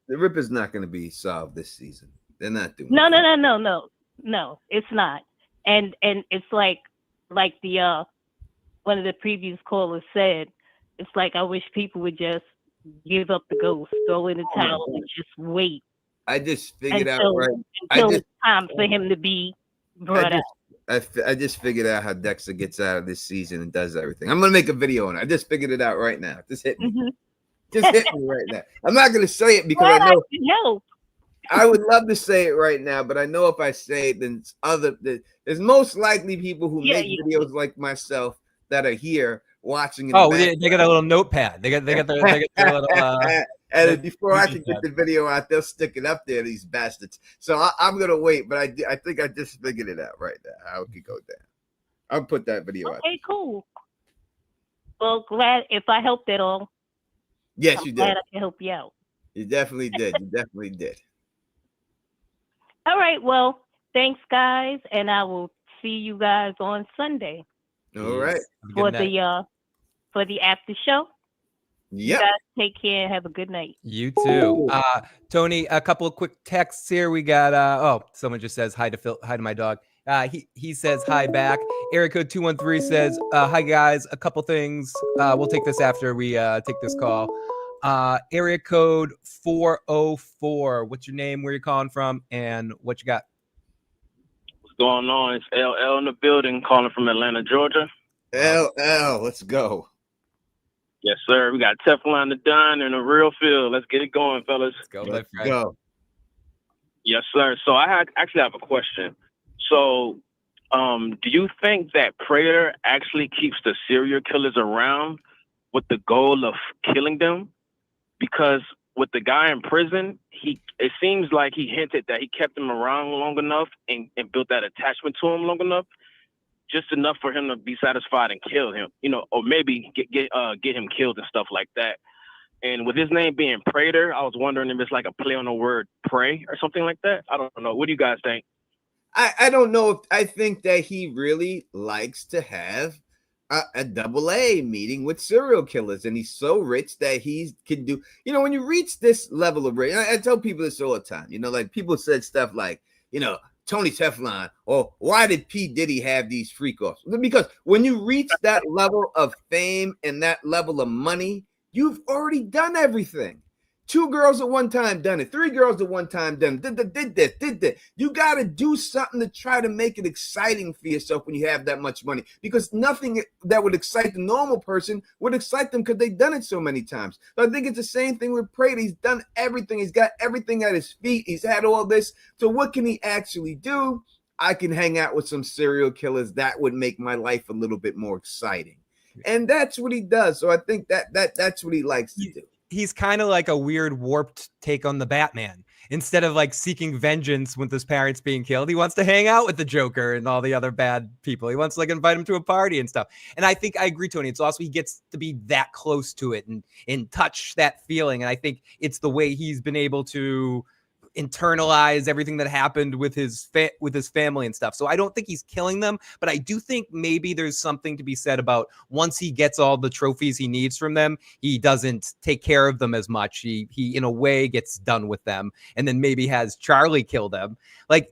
Ripper's not going to be solved this season. They're not doing No, it's not. And it's like the one of the previous callers said, it's like I wish people would just give up the ghost, throw in the towel, and just wait. I just figured out until it's time for him to be brought out. I just figured out how Dexter gets out of this season and does everything. I'm gonna make a video on it. I just figured it out right now. Just hit me. Just hit me right now. I'm not gonna say it because I know I would love to say it right now, but I know if I say it, then there's most likely people who make videos like myself that are here watching. They got a little notepad. They got their little. And before I can get the video out, they'll stick it up there, these bastards. So I'm gonna wait, but I think I just figured it out right now how it could go down. I'll put that video out. Okay, cool. Well, glad if I helped at all. Yes, you did. Glad I can help you out. You definitely did. You definitely did. All right. Well, thanks, guys, and I will see you guys on Sunday. All right. For the after show. Yeah. You guys take care. Have a good night. You too. Tony, a couple of quick texts here. We got someone just says hi to my dog. He says hi back. Area code 213 says hi guys. A couple things. We'll take this after we take this call. Area code 404. What's your name? Where you calling from? And what you got? What's going on? It's LL in the building, calling from Atlanta, Georgia. LL, let's go. Yes, sir. We got Teflon the Don in the real field. Let's get it going, fellas. Let's go, Let's go. Yes, sir. So I actually have a question. So, do you think that Prater actually keeps the serial killers around with the goal of killing them? Because with the guy in prison, it seems like he hinted that he kept him around long enough and built that attachment to him long enough, just enough for him to be satisfied and kill him, or maybe get him killed and stuff like that. And with his name being Prater, I was wondering if it's like a play on the word pray or something like that. I don't know. What do you guys think? I don't know. I think that he really likes to have a double-A meeting with serial killers, and he's so rich that he can do, when you reach this level of rich, I tell people this all the time, like people said stuff like, Tony Teflon, or why did P. Diddy have these freak-offs? Because when you reach that level of fame and that level of money, you've already done everything. 2 girls at one time done it. 3 girls at one time done it. Did that. You got to do something to try to make it exciting for yourself when you have that much money, because nothing that would excite the normal person would excite them because they've done it so many times. So I think it's the same thing with Prater. He's done everything. He's got everything at his feet. He's had all this. So what can he actually do? I can hang out with some serial killers. That would make my life a little bit more exciting. And that's what he does. So I think that's what he likes to do. He's kind of like a weird warped take on the Batman. Instead of like seeking vengeance with his parents being killed, he wants to hang out with the Joker and all the other bad people. He wants to like invite him to a party and stuff. And I think I agree, Tony. It's also he gets to be that close to it and touch that feeling. And I think it's the way he's been able to internalize everything that happened with his family and stuff. So I don't think he's killing them, but I do think maybe there's something to be said about once he gets all the trophies he needs from them, he doesn't take care of them as much. He in a way gets done with them, and then maybe has Charlie kill them. Like,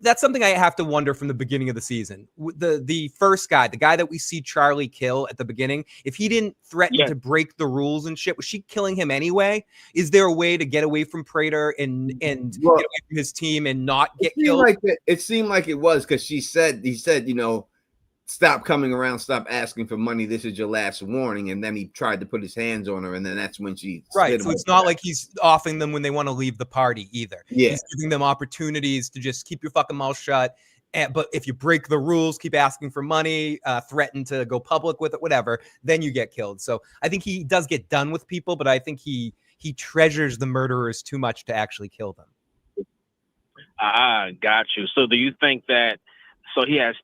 that's something I have to wonder from the beginning of the season. The first guy, the guy that we see Charlie kill at the beginning, if he didn't threaten to break the rules and shit, was she killing him anyway? Is there a way to get away from Prater and get away from his team and not get killed? It seemed like it was, because he said, you know, stop coming around, stop asking for money. This is your last warning. And then he tried to put his hands on her, and then that's when she right. So it's not like he's offering them when they want to leave the party either. Yeah, he's giving them opportunities to just keep your fucking mouth shut. But if you break the rules, keep asking for money, threaten to go public with it, whatever, then you get killed. So I think he does get done with people, but I think he treasures the murderers too much to actually kill them. Got you. So do you think that? So he has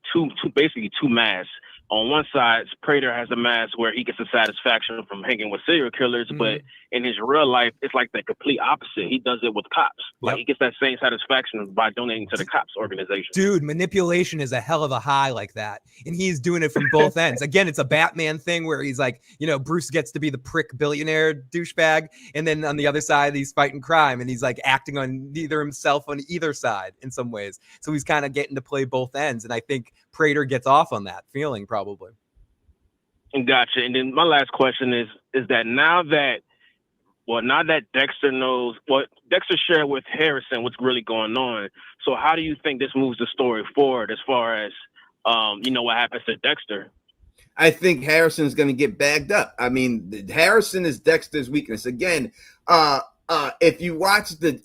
basically two masks. On one side, Prater has a mask where he gets the satisfaction from hanging with serial killers, but in his real life, it's like the complete opposite. He does it with cops. Like, he gets that same satisfaction by donating to the cops organization. Dude, manipulation is a hell of a high like that. And he's doing it from both ends. Again, it's a Batman thing where he's like, you know, Bruce gets to be the prick billionaire douchebag. And then on the other side, he's fighting crime. And he's like acting on either himself on either side in some ways. So he's kind of getting to play both ends. And I think Prater gets off on that feeling probably. Gotcha. And then my last question is that now that Dexter knows what Dexter shared with Harrison, what's really going on. So how do you think this moves the story forward as far as, you know, what happens to Dexter? I think Harrison's going to get bagged up. I mean, Harrison is Dexter's weakness. Again, if you watch the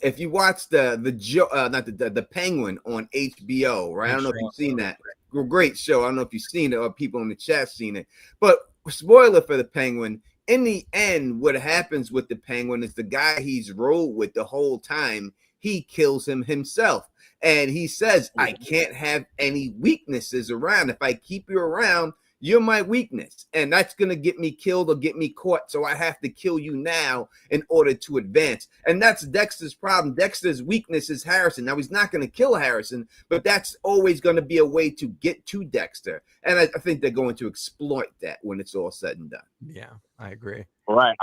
Penguin on HBO, right? I don't know if you've seen that. Great show. I don't know if you've seen it or people in the chat seen it. But spoiler for the Penguin, in the end, what happens with the Penguin is the guy he's rolled with the whole time, he kills him himself. And he says, I can't have any weaknesses around. If I keep you around, you're my weakness, and that's going to get me killed or get me caught. So I have to kill you now in order to advance. And that's Dexter's problem. Dexter's weakness is Harrison. Now, he's not going to kill Harrison, but that's always going to be a way to get to Dexter. And I think they're going to exploit that when it's all said and done. Yeah, I agree. Right.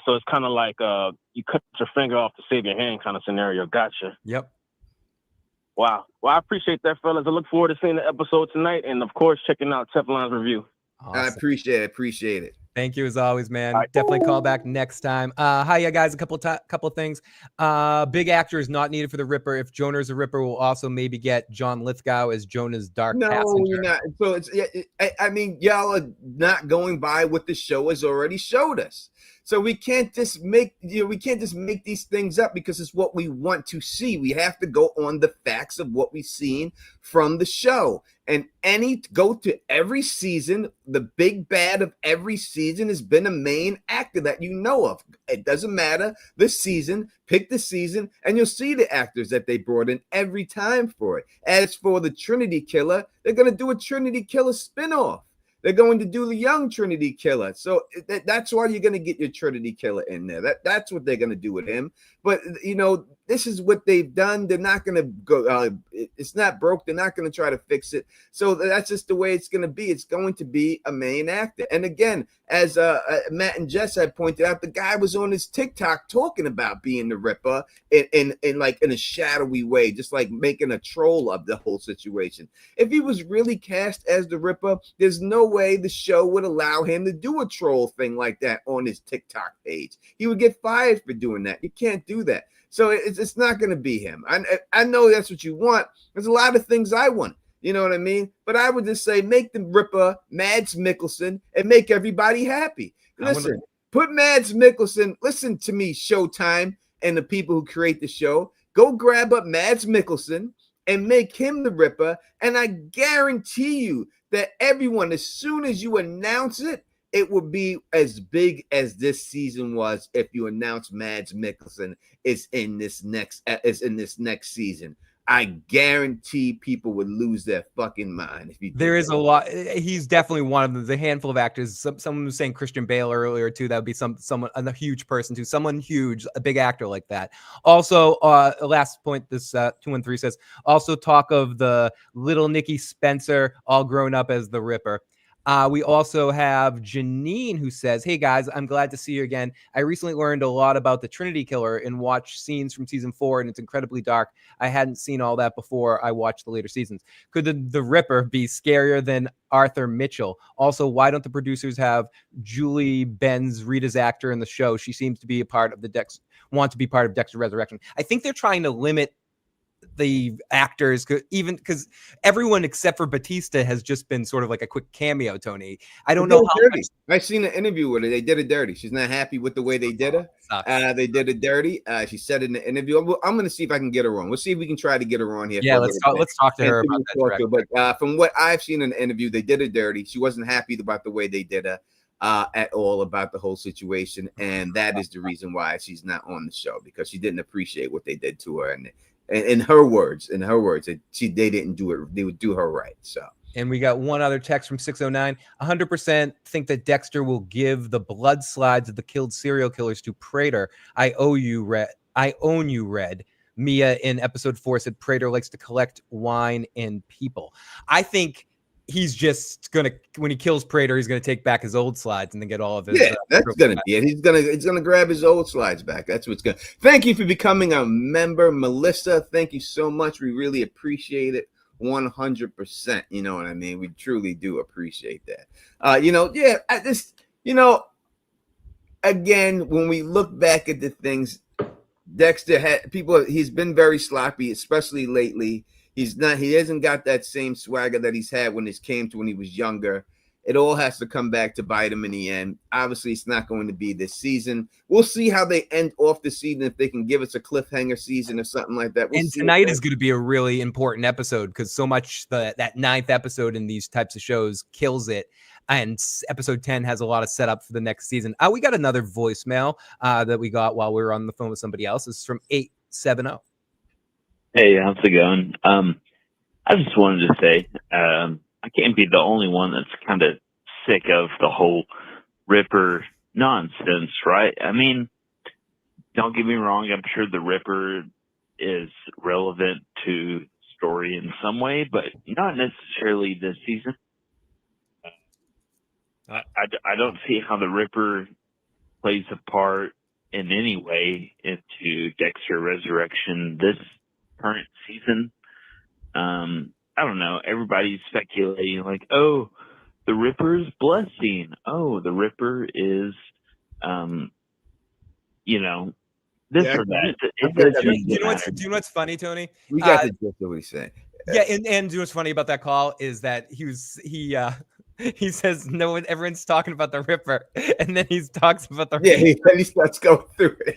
So it's kind of like you cut your finger off to save your hand kind of scenario. Gotcha. Yep. Wow. Well, I appreciate that, fellas. I look forward to seeing the episode tonight and, of course, checking out Teflon's review. Awesome. I appreciate it. Thank you as always, man. Right. Definitely call back next time. Hi, yeah, guys. A couple things. Big actor is not needed for the Ripper. If Jonah's a Ripper, we'll also maybe get John Lithgow as Jonah's dark passenger. No, you're not. So it's. I mean, y'all are not going by what the show has already showed us. So we can't just make these things up because it's what we want to see. We have to go on the facts of what we've seen from the show. And go to every season, the big bad of every season has been a main actor that you know of. It doesn't matter the season, pick the season, and you'll see the actors that they brought in every time for it. As for the Trinity Killer, they're going to do a Trinity Killer spinoff. They're going to do the young Trinity Killer. So that's why you're going to get your Trinity Killer in there. That's what they're going to do with him. But, you know, this is what they've done. They're not going to go, it's not broke. They're not going to try to fix it. So that's just the way it's going to be. It's going to be a main actor. And again, as Matt and Jess had pointed out, the guy was on his TikTok talking about being the Ripper in a shadowy way, just like making a troll of the whole situation. If he was really cast as the Ripper, there's no way the show would allow him to do a troll thing like that on his TikTok page. He would get fired for doing that. You can't do that. So it's not going to be him. I know that's what you want. There's a lot of things I want. You know what I mean? But I would just say make the Ripper Mads Mikkelsen and make everybody happy. Listen, put Mads Mikkelsen. Listen to me, Showtime and the people who create the show. Go grab up Mads Mikkelsen and make him the Ripper. And I guarantee you that everyone, as soon as you announce it, it would be as big as this season was if you announce Mads Mikkelsen is in this next season. I guarantee people would lose their fucking mind if he did There is that. a lot. He's definitely one of them. The handful of actors. Someone was saying Christian Bale earlier too. That would be someone a huge person too. Someone huge, a big actor like that. Also, last point. This 213 says also talk of the little Nikki Spencer all grown up as the Ripper. We also have Janine who says, "Hey guys, I'm glad to see you again. I recently learned a lot about the Trinity Killer and watched scenes from season 4, and it's incredibly dark. I hadn't seen all that before I watched the later seasons. Could the Ripper be scarier than Arthur Mitchell? Also, why don't the producers have Julie Benz Rita's actor in the show? She seems to be a part of the want to be part of Dexter Resurrection. I think they're trying to limit the actors, even because everyone except for Batista has just been sort of like a quick cameo. Tony, I don't know how much. I've seen an interview with her. They did it dirty. She's not happy with the way they did her. They did it dirty. She said in the interview. I'm going to see if I can get her on. We'll see if we can try to get her on here. Yeah, let's talk to her about that. But from what I've seen in the interview, they did it dirty. She wasn't happy about the way they did her at all, about the whole situation, and that is the reason why she's not on the show, because she didn't appreciate what they did to her. And in her words, they didn't do it. They would do her right. So. And we got one other text from 609. 100% think that Dexter will give the blood slides of the killed serial killers to Prater. I own you, Red. Mia in episode 4 said Prater likes to collect wine and people. I think he's just gonna, when he kills Prater, he's gonna take back his old slides and then get all of his. Yeah, that's gonna be it. He's gonna grab his old slides back. That's what's gonna. Thank you for becoming a member, Melissa. Thank you so much. We really appreciate it. 100%. You know what I mean? We truly do appreciate that. Again, when we look back at the things, Dexter he's been very sloppy, especially lately. He hasn't got that same swagger that he's had when he was younger. It all has to come back to bite him in the end. Obviously, it's not going to be this season. We'll see how they end off the season, if they can give us a cliffhanger season or something like that. And tonight is going to be a really important episode, because so much that 9th episode in these types of shows kills it. And episode 10 has a lot of setup for the next season. We got another voicemail that we got while we were on the phone with somebody else. This is from 870. Hey, how's it going? I just wanted to say, I can't be the only one that's kind of sick of the whole Ripper nonsense, right? I mean, don't get me wrong. I'm sure the Ripper is relevant to story in some way, but not necessarily this season. I don't see how the Ripper plays a part in any way into Dexter Resurrection this current season. I don't know. Everybody's speculating like, oh, the Ripper's blessing. Oh, the Ripper is, this or that. Do you know what's funny, Tony? We got the gist of what he's saying. Yeah, and what's funny about that call is that he says no one, everyone's talking about the Ripper, and then he talks about the Ripper. He starts going through it.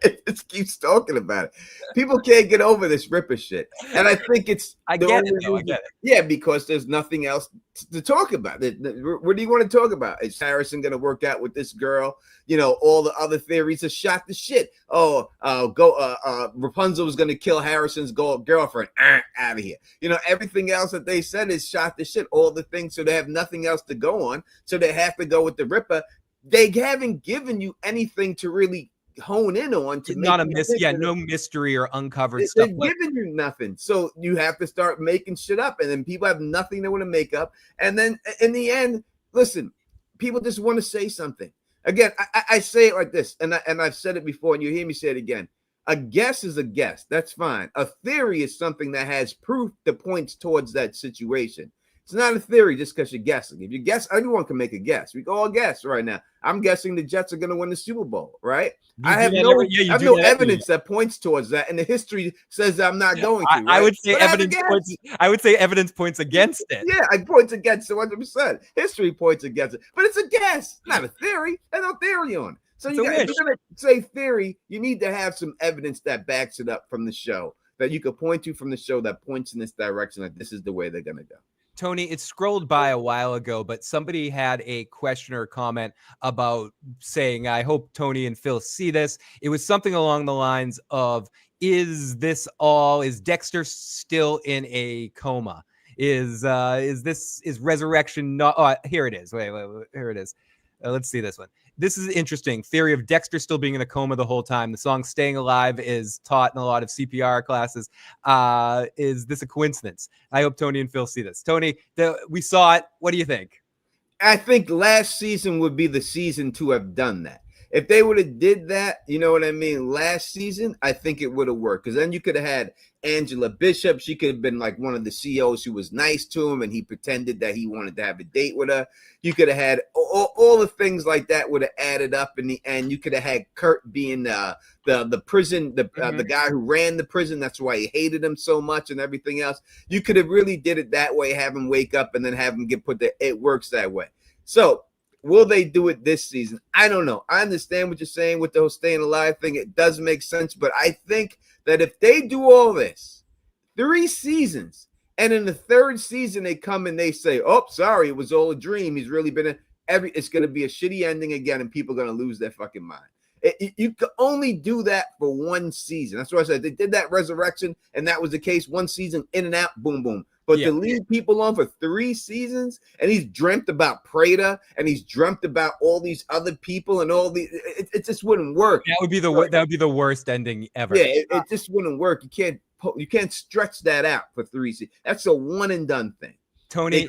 It just keeps talking about it. People can't get over this Ripper shit, and I think it's I get it. Yeah, because there's nothing else to talk about. What do you want to talk about? Is Harrison going to work out with this girl? All the other theories are shot to shit. Rapunzel was going to kill Harrison's girlfriend. Out of here. Everything else that they said is shot to shit. All the things, so they have nothing else to go on. So they have to go with the Ripper. They haven't given you anything to really hone in on. No mystery or uncovered stuff. They're giving you nothing. So you have to start making shit up. And then people have nothing they want to make up. And then in the end, listen, people just want to say something. Again, I say it like this, and I've said it before, and you hear me say it again. A guess is a guess. That's fine. A theory is something that has proof that points towards that situation. It's not a theory just because you're guessing. If you guess, anyone can make a guess. We can all guess right now. I'm guessing the Jets are going to win the Super Bowl, right? I have no evidence that points towards that, and the history says I'm not going to. Right? I would say evidence points against it. Yeah, I points against it 100%. History points against it, but it's a guess, not a theory. There's no theory on it. So if you're going to say theory, you need to have some evidence that backs it up from the show, that you could point to from the show that points in this direction, that this is the way they're going to go. Tony, it scrolled by a while ago, but somebody had a question or comment about saying, I hope Tony and Phil see this. It was something along the lines of, is Dexter still in a coma? Is resurrection not? Oh, here it is. Wait, here it is. Let's see this one. This is interesting. Theory of Dexter still being in a coma the whole time. The song Staying Alive is taught in a lot of CPR classes. Is this a coincidence? I hope Tony and Phil see this. Tony, we saw it. What do you think? I think last season would be the season to have done that. If they would have did that, you know what I mean, last season, I think it would have worked. Because then you could have had Angela Bishop. She could have been like one of the CEOs who was nice to him, and he pretended that he wanted to have a date with her. You could have had all the things like that would have added up in the end. You could have had Kurt being the prison, the guy who ran the prison. That's why he hated him so much and everything else. You could have really did it that way, have him wake up and then have him get put there. It works that way. So will they do it this season? I don't know. I understand what you're saying with the whole staying alive thing. It does make sense, but I think that if they do all this 3 seasons, and in the 3rd season they come and they say, "Oh, sorry, it was all a dream. He's really been it's going to be a shitty ending again, and people are going to lose their fucking mind." You can only do that for 1 season. That's what I said. They did that resurrection, and that was the case. 1 season, in and out, boom, boom. But to leave people on for 3 seasons, and he's dreamt about Prater, and he's dreamt about all these other people, and all the it just wouldn't work. That would be the worst ending ever. Yeah, it just wouldn't work. You can't stretch that out for 3 seasons. That's a one and done thing. Tony,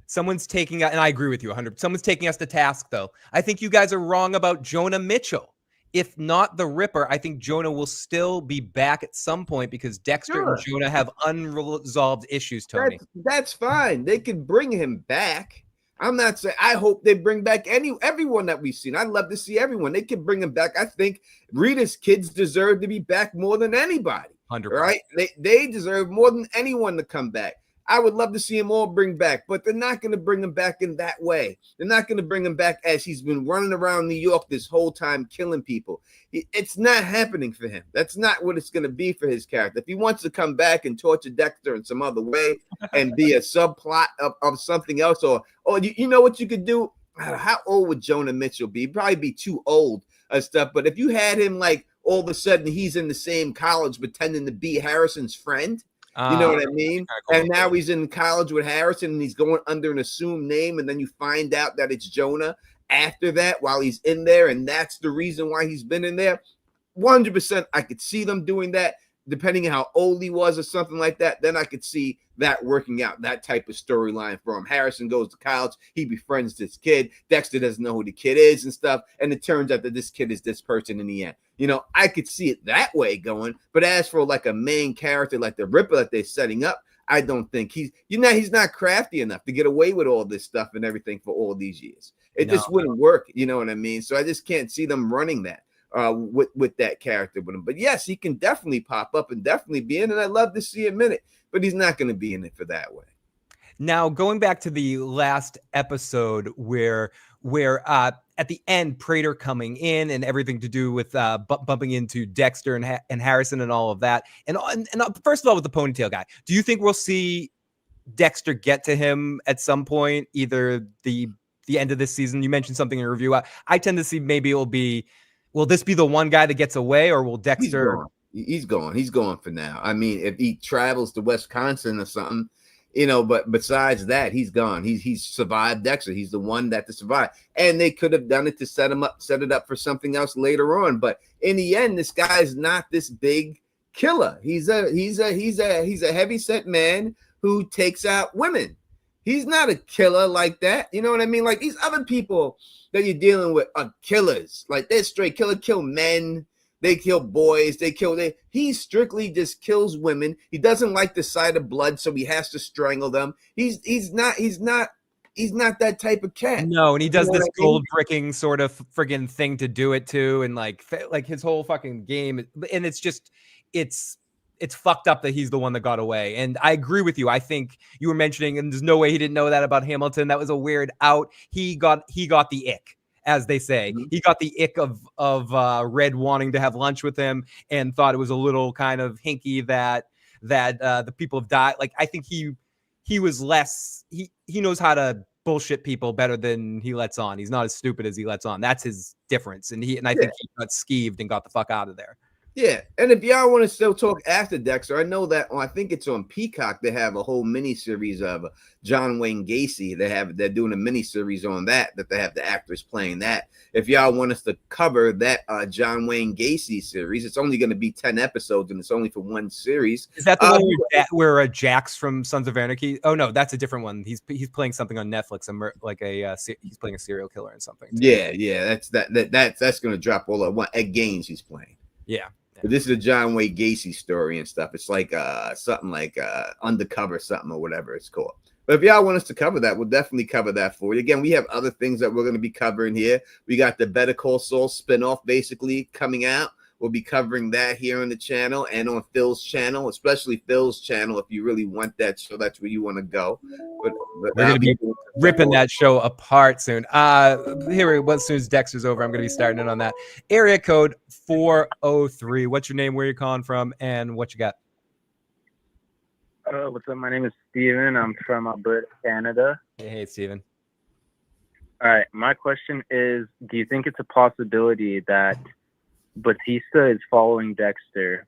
someone's taking, and I agree with you 100%. Someone's taking us to task, though. I think you guys are wrong about Jonah Mitchell. If not the Ripper, I think Jonah will still be back at some point because Dexter and Jonah have unresolved issues, Tony. That's fine. They can bring him back. I'm not saying I hope they bring back everyone that we've seen. I'd love to see everyone. They can bring him back. I think Rita's kids deserve to be back more than anybody. 100%. Right? They deserve more than anyone to come back. I would love to see him all bring back, but they're not going to bring him back in that way. They're not going to bring him back as he's been running around New York this whole time killing people. It's not happening for him. That's not what it's going to be for his character. If he wants to come back and torture Dexter in some other way and be a subplot of something else, or you know what you could do? How old would Jonah Mitchell be? He'd probably be too old and stuff. But if you had him like all of a sudden he's in the same college pretending to be Harrison's friend, you know what I mean? And now he's in college with Harrison and he's going under an assumed name. And then you find out that it's Jonah after that while he's in there. And that's the reason why he's been in there. 100% I could see them doing that, depending on how old he was or something like that. Then I could see that working out, that type of storyline for him. Harrison goes to college. He befriends this kid. Dexter doesn't know who the kid is and stuff. And it turns out that this kid is this person in the end. You know, I could see it that way going. But as for like a main character like the Ripper that they're setting up, I don't think he's not crafty enough to get away with all this stuff and everything for all these years. It just wouldn't work. You know what I mean? So I just can't see them running that with that character with him. But yes, he can definitely pop up and definitely be in, and I'd love to see him in it. But he's not going to be in it for that way. Now, going back to the last episode where at the end, Prater coming in and everything to do with bumping into Dexter and Harrison and all of that. And first of all, with the ponytail guy, do you think we'll see Dexter get to him at some point, either the end of this season? You mentioned something in your review. I tend to see maybe will this be the one guy that gets away, or will Dexter? He's gone. He's gone for now. I mean, if he travels to Wisconsin or something, you know, but besides that, he's gone. He's survived Dexter. He's the one that to survive. And they could have done it to set it up for something else later on. But in the end, this guy's not this big killer. He's a heavy set man who takes out women. He's not a killer like that. You know what I mean? Like these other people that you're dealing with are killers. Like they're straight killer, kill men. They kill boys. He strictly just kills women. He doesn't like the sight of blood, so he has to strangle them. He's not that type of cat. No, and he does this gold bricking sort of friggin' thing to do it too, and like his whole fucking game. And it's just it's fucked up that he's the one that got away. And I agree with you. I think you were mentioning, and there's no way he didn't know that about Hamilton. That was a weird out. He got the ick, as they say. Mm-hmm. He got the ick of Red wanting to have lunch with him and thought it was a little kind of hinky that the people have died. Like, I think he he was less. He knows how to bullshit people better than he lets on. He's not as stupid as he lets on. That's his difference. And I think he got skeeved and got the fuck out of there. Yeah, and if y'all want to still talk after Dexter, I know that I think it's on Peacock. They have a whole mini series of John Wayne Gacy. They're doing a mini series on that they have the actors playing that. If y'all want us to cover that John Wayne Gacy series, it's only going to be 10 episodes and it's only for one series. Is that the one where Jax from Sons of Anarchy? Oh no, that's a different one. He's playing something on Netflix. He's playing a serial killer and something. Too. Yeah, that's going to drop all at once. At Gaines he's playing. Yeah. But this is a John Wayne Gacy story and stuff. It's like something like Undercover something or whatever it's called. But if y'all want us to cover that, we'll definitely cover that for you. Again, we have other things that we're going to be covering here. We got the Better Call Saul spinoff basically coming out. We'll be covering that here on the channel and on Phil's channel, especially Phil's channel. If you really want that show, that's where you want to go. But we're going to be ripping that show apart soon. Here, as soon as Dexter's over, I'm going to be starting it on that. Area code 403. What's your name? Where you calling from? And what you got? What's up? My name is Steven. I'm from Alberta, Canada. Hey, Steven. All right. My question is, do you think it's a possibility that Batista is following Dexter,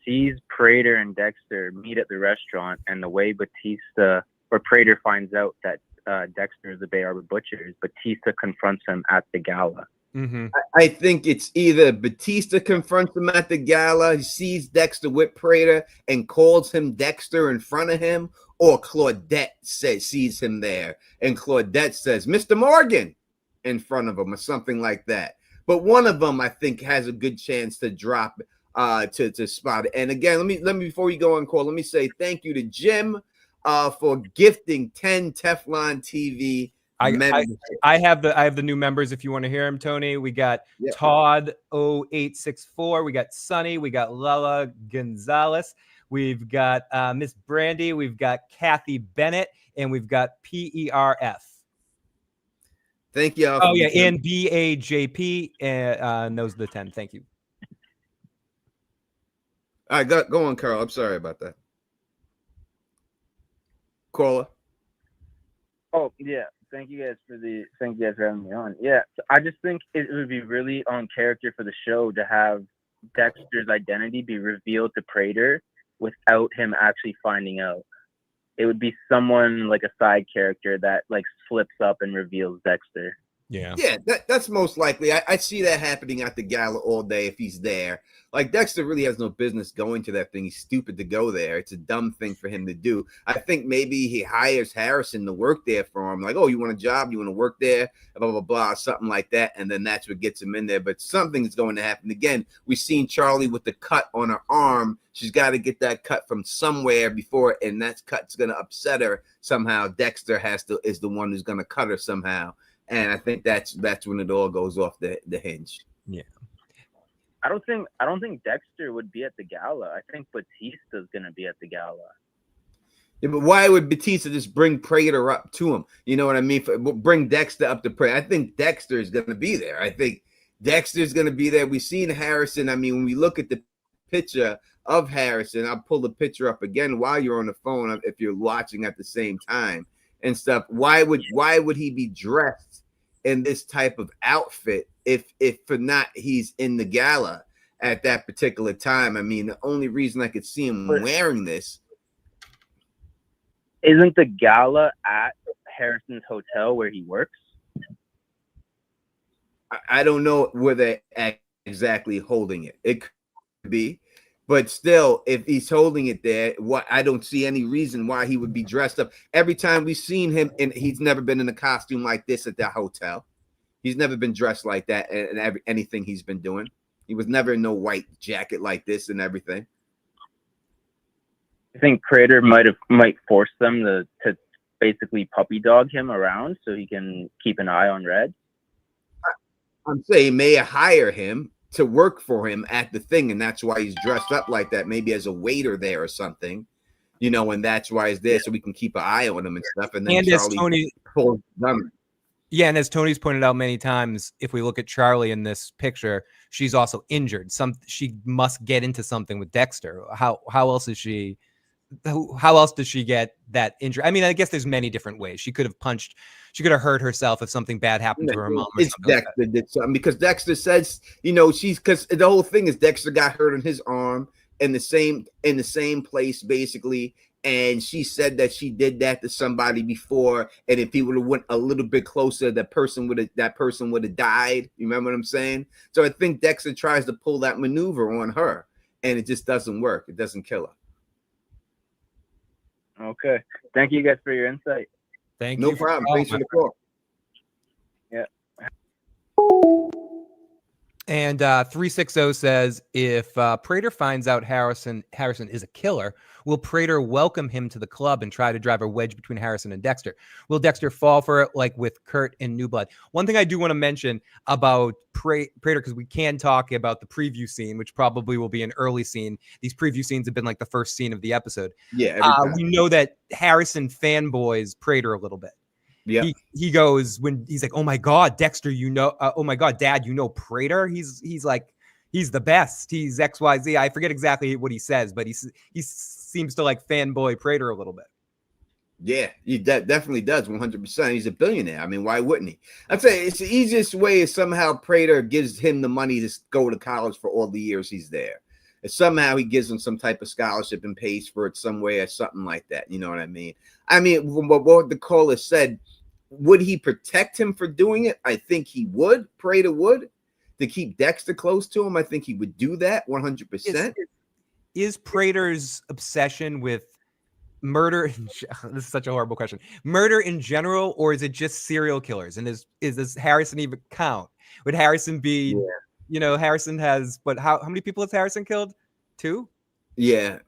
sees Prater and Dexter meet at the restaurant, and the way Batista or Prater finds out that Dexter is the Bay Harbor Butcher, Batista confronts him at the gala? Mm-hmm. I think it's either Batista confronts him at the gala, he sees Dexter with Prater and calls him Dexter in front of him, or Claudette sees him there and Claudette says, Mr. Morgan, in front of him or something like that. But one of them, I think, has a good chance to drop to spot it. And again, let me before we go on call, let me say thank you to Jim for gifting 10 Teflon TV. I have the new members if you want to hear them, Tony. We got Todd 0864, we got Sonny, we got Lala Gonzalez, we've got Miss Brandy, we've got Kathy Bennett, and we've got PERF. Thank you. Oh yeah, and BAJP, and those are the 10. Thank you. All right, go on, Carl. I'm sorry about that. Caller. Oh yeah, thank you guys for having me on. Yeah, so I just think it would be really on character for the show to have Dexter's identity be revealed to Prater without him actually finding out. It would be someone like a side character that like slips up and reveals Dexter. Yeah, that's most likely. I see that happening at the gala all day if he's there. Like Dexter really has no business going to that thing. He's stupid to go there. It's a dumb thing for him to do. I think maybe he hires Harrison to work there for him. Like, oh, you want a job? You want to work there? Blah, blah, blah, something like that. And then that's what gets him in there. But something is going to happen. Again, we've seen Charlie with the cut on her arm. She's got to get that cut from somewhere before, and that cut's going to upset her somehow. Dexter is the one who's going to cut her somehow. And I think that's when it all goes off the hinge. Yeah. I don't think Dexter would be at the gala. I think Batista's gonna be at the gala. Yeah, but why would Batista just bring Prater up to him? You know what I mean? Bring Dexter up to Prater. I think Dexter is gonna be there. I think Dexter's gonna be there. We've seen Harrison. I mean, when we look at the picture of Harrison, I'll pull the picture up again while you're on the phone if you're watching at the same time and stuff. Why would he be dressed in this type of outfit if for not he's in the gala at that particular time? I mean, the only reason I could see him wearing this. Isn't the gala at Harrison's hotel where he works? I don't know where they're exactly holding it. It could be. But still, if he's holding it there, I don't see any reason why he would be dressed up. Every time we've seen him, and he's never been in a costume like this at that hotel. He's never been dressed like that in anything he's been doing. He was never in no white jacket like this and everything. I think Prater might force them to basically puppy dog him around so he can keep an eye on Red. I'm saying may hire him to work for him at the thing, and that's why he's dressed up like that, maybe as a waiter there or something, you know, and that's why he's there so we can keep an eye on him and stuff. And then Charlie pulls them. Yeah, and as Tony's pointed out many times, if we look at Charlie in this picture, she's also injured. She must get into something with Dexter. How else is she how else does she get that injury? I mean, I guess there's many different ways. She could have hurt herself if something bad happened to her mom or It's something like Dexter did something because Dexter says, because the whole thing is Dexter got hurt on his arm in the same place basically, and she said that she did that to somebody before, and if he would have went a little bit closer, that person would have died. You remember what I'm saying? So I think Dexter tries to pull that maneuver on her, and it just doesn't work. It doesn't kill her. Okay. Thank you guys for your insight. Thank No you. problem. Thanks for the call. Yeah. And 360 says, if Prater finds out Harrison is a killer, will Prater welcome him to the club and try to drive a wedge between Harrison and Dexter? Will Dexter fall for it like with Kurt in New Blood? One thing I do want to mention about Prater, because we can talk about the preview scene, which probably will be an early scene. These preview scenes have been like the first scene of the episode. Yeah. We know that Harrison fanboys Prater a little bit. Yeah. He goes when he's like, oh my God, Dexter, oh my God, Dad, Prater? He's like, he's the best. He's XYZ. I forget exactly what he says, but he seems to like fanboy Prater a little bit. Yeah, he definitely does 100%. He's a billionaire. I mean, why wouldn't he? I'd say it's the easiest way is somehow Prater gives him the money to go to college for all the years he's there. And somehow he gives him some type of scholarship and pays for it some way or something like that. You know what I mean? I mean, what the caller said, would he protect him for doing it? I think he would. Prater would. To keep Dexter close to him, I think he would do that 100%. Is Prater's obsession with murder? This is such a horrible question. Murder in general, or is it just serial killers? And does Harrison even count? Would Harrison be? Yeah. Harrison has. But how many people has Harrison killed? 2? Yeah.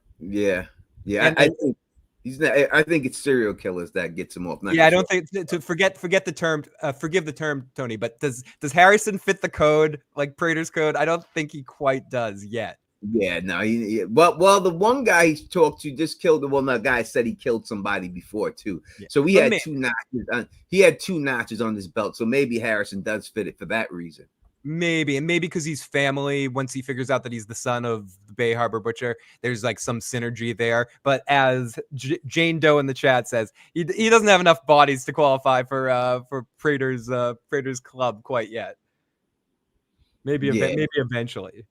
I think. I think it's serial killers that gets him off. I don't think to forget the term. Forgive the term, Tony. But does Harrison fit the code like Prater's code? I don't think he quite does yet. Yeah, no. Well, the one guy he talked to just killed. Well, the guy said he killed somebody before too. Yeah. So he had 2 notches. He had 2 notches on his belt. So maybe Harrison does fit it for that reason. Maybe because he's family. Once he figures out that he's the son of the Bay Harbor Butcher, there's like some synergy there. But as Jane Doe in the chat says, he doesn't have enough bodies to qualify for Prater's club quite yet. Maybe eventually.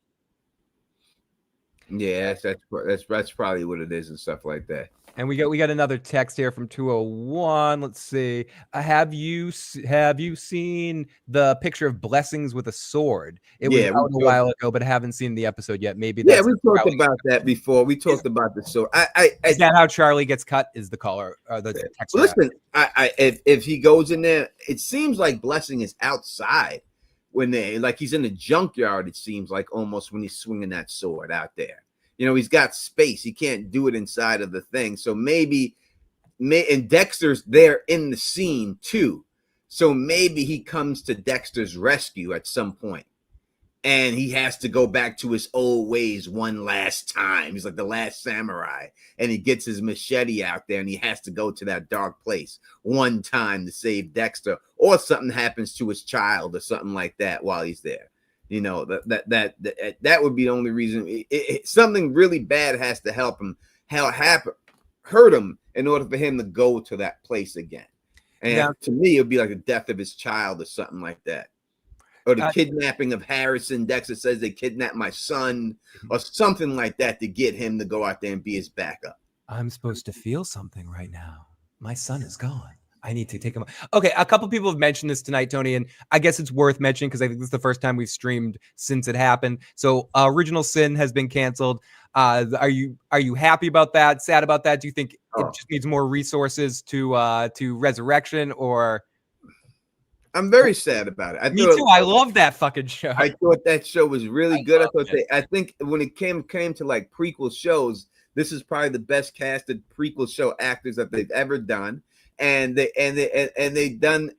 Yeah, that's probably what it is and stuff like that. And we got another text here from 201. Let's see. Have you seen the picture of Blessings with a sword? It was out a while ago, but I haven't seen the episode yet. Maybe that's we talked about that before. We talked about the sword. Is that how Charlie gets cut? Is the caller the text? Listen, if he goes in there, it seems like Blessing is outside when he's in the junkyard. It seems like almost when he's swinging that sword out there. He's got space. He can't do it inside of the thing. So and Dexter's there in the scene too. So maybe he comes to Dexter's rescue at some point. And he has to go back to his old ways one last time. He's like the last samurai. And he gets his machete out there and he has to go to that dark place one time to save Dexter. Or something happens to his child or something like that while he's there. That would be the only reason. Something really bad has to hurt him in order for him to go to that place again. And to me, it would be like the death of his child or something like that. Or the kidnapping of Harrison. Dexter says they kidnapped my son or something like that to get him to go out there and be his backup. I'm supposed to feel something right now. My son is gone. I need to take him. Okay, a couple people have mentioned this tonight, Tony, and I guess it's worth mentioning because I think this is the first time we've streamed since it happened. So, Original Sin has been canceled. Are you happy about that? Sad about that? Do you think it just needs more resources to Resurrection? Or I'm very sad about it. Me too. I love that fucking show. I thought that show was really good. I think when it came to like prequel shows, this is probably the best casted prequel show actors that they've ever done. And they done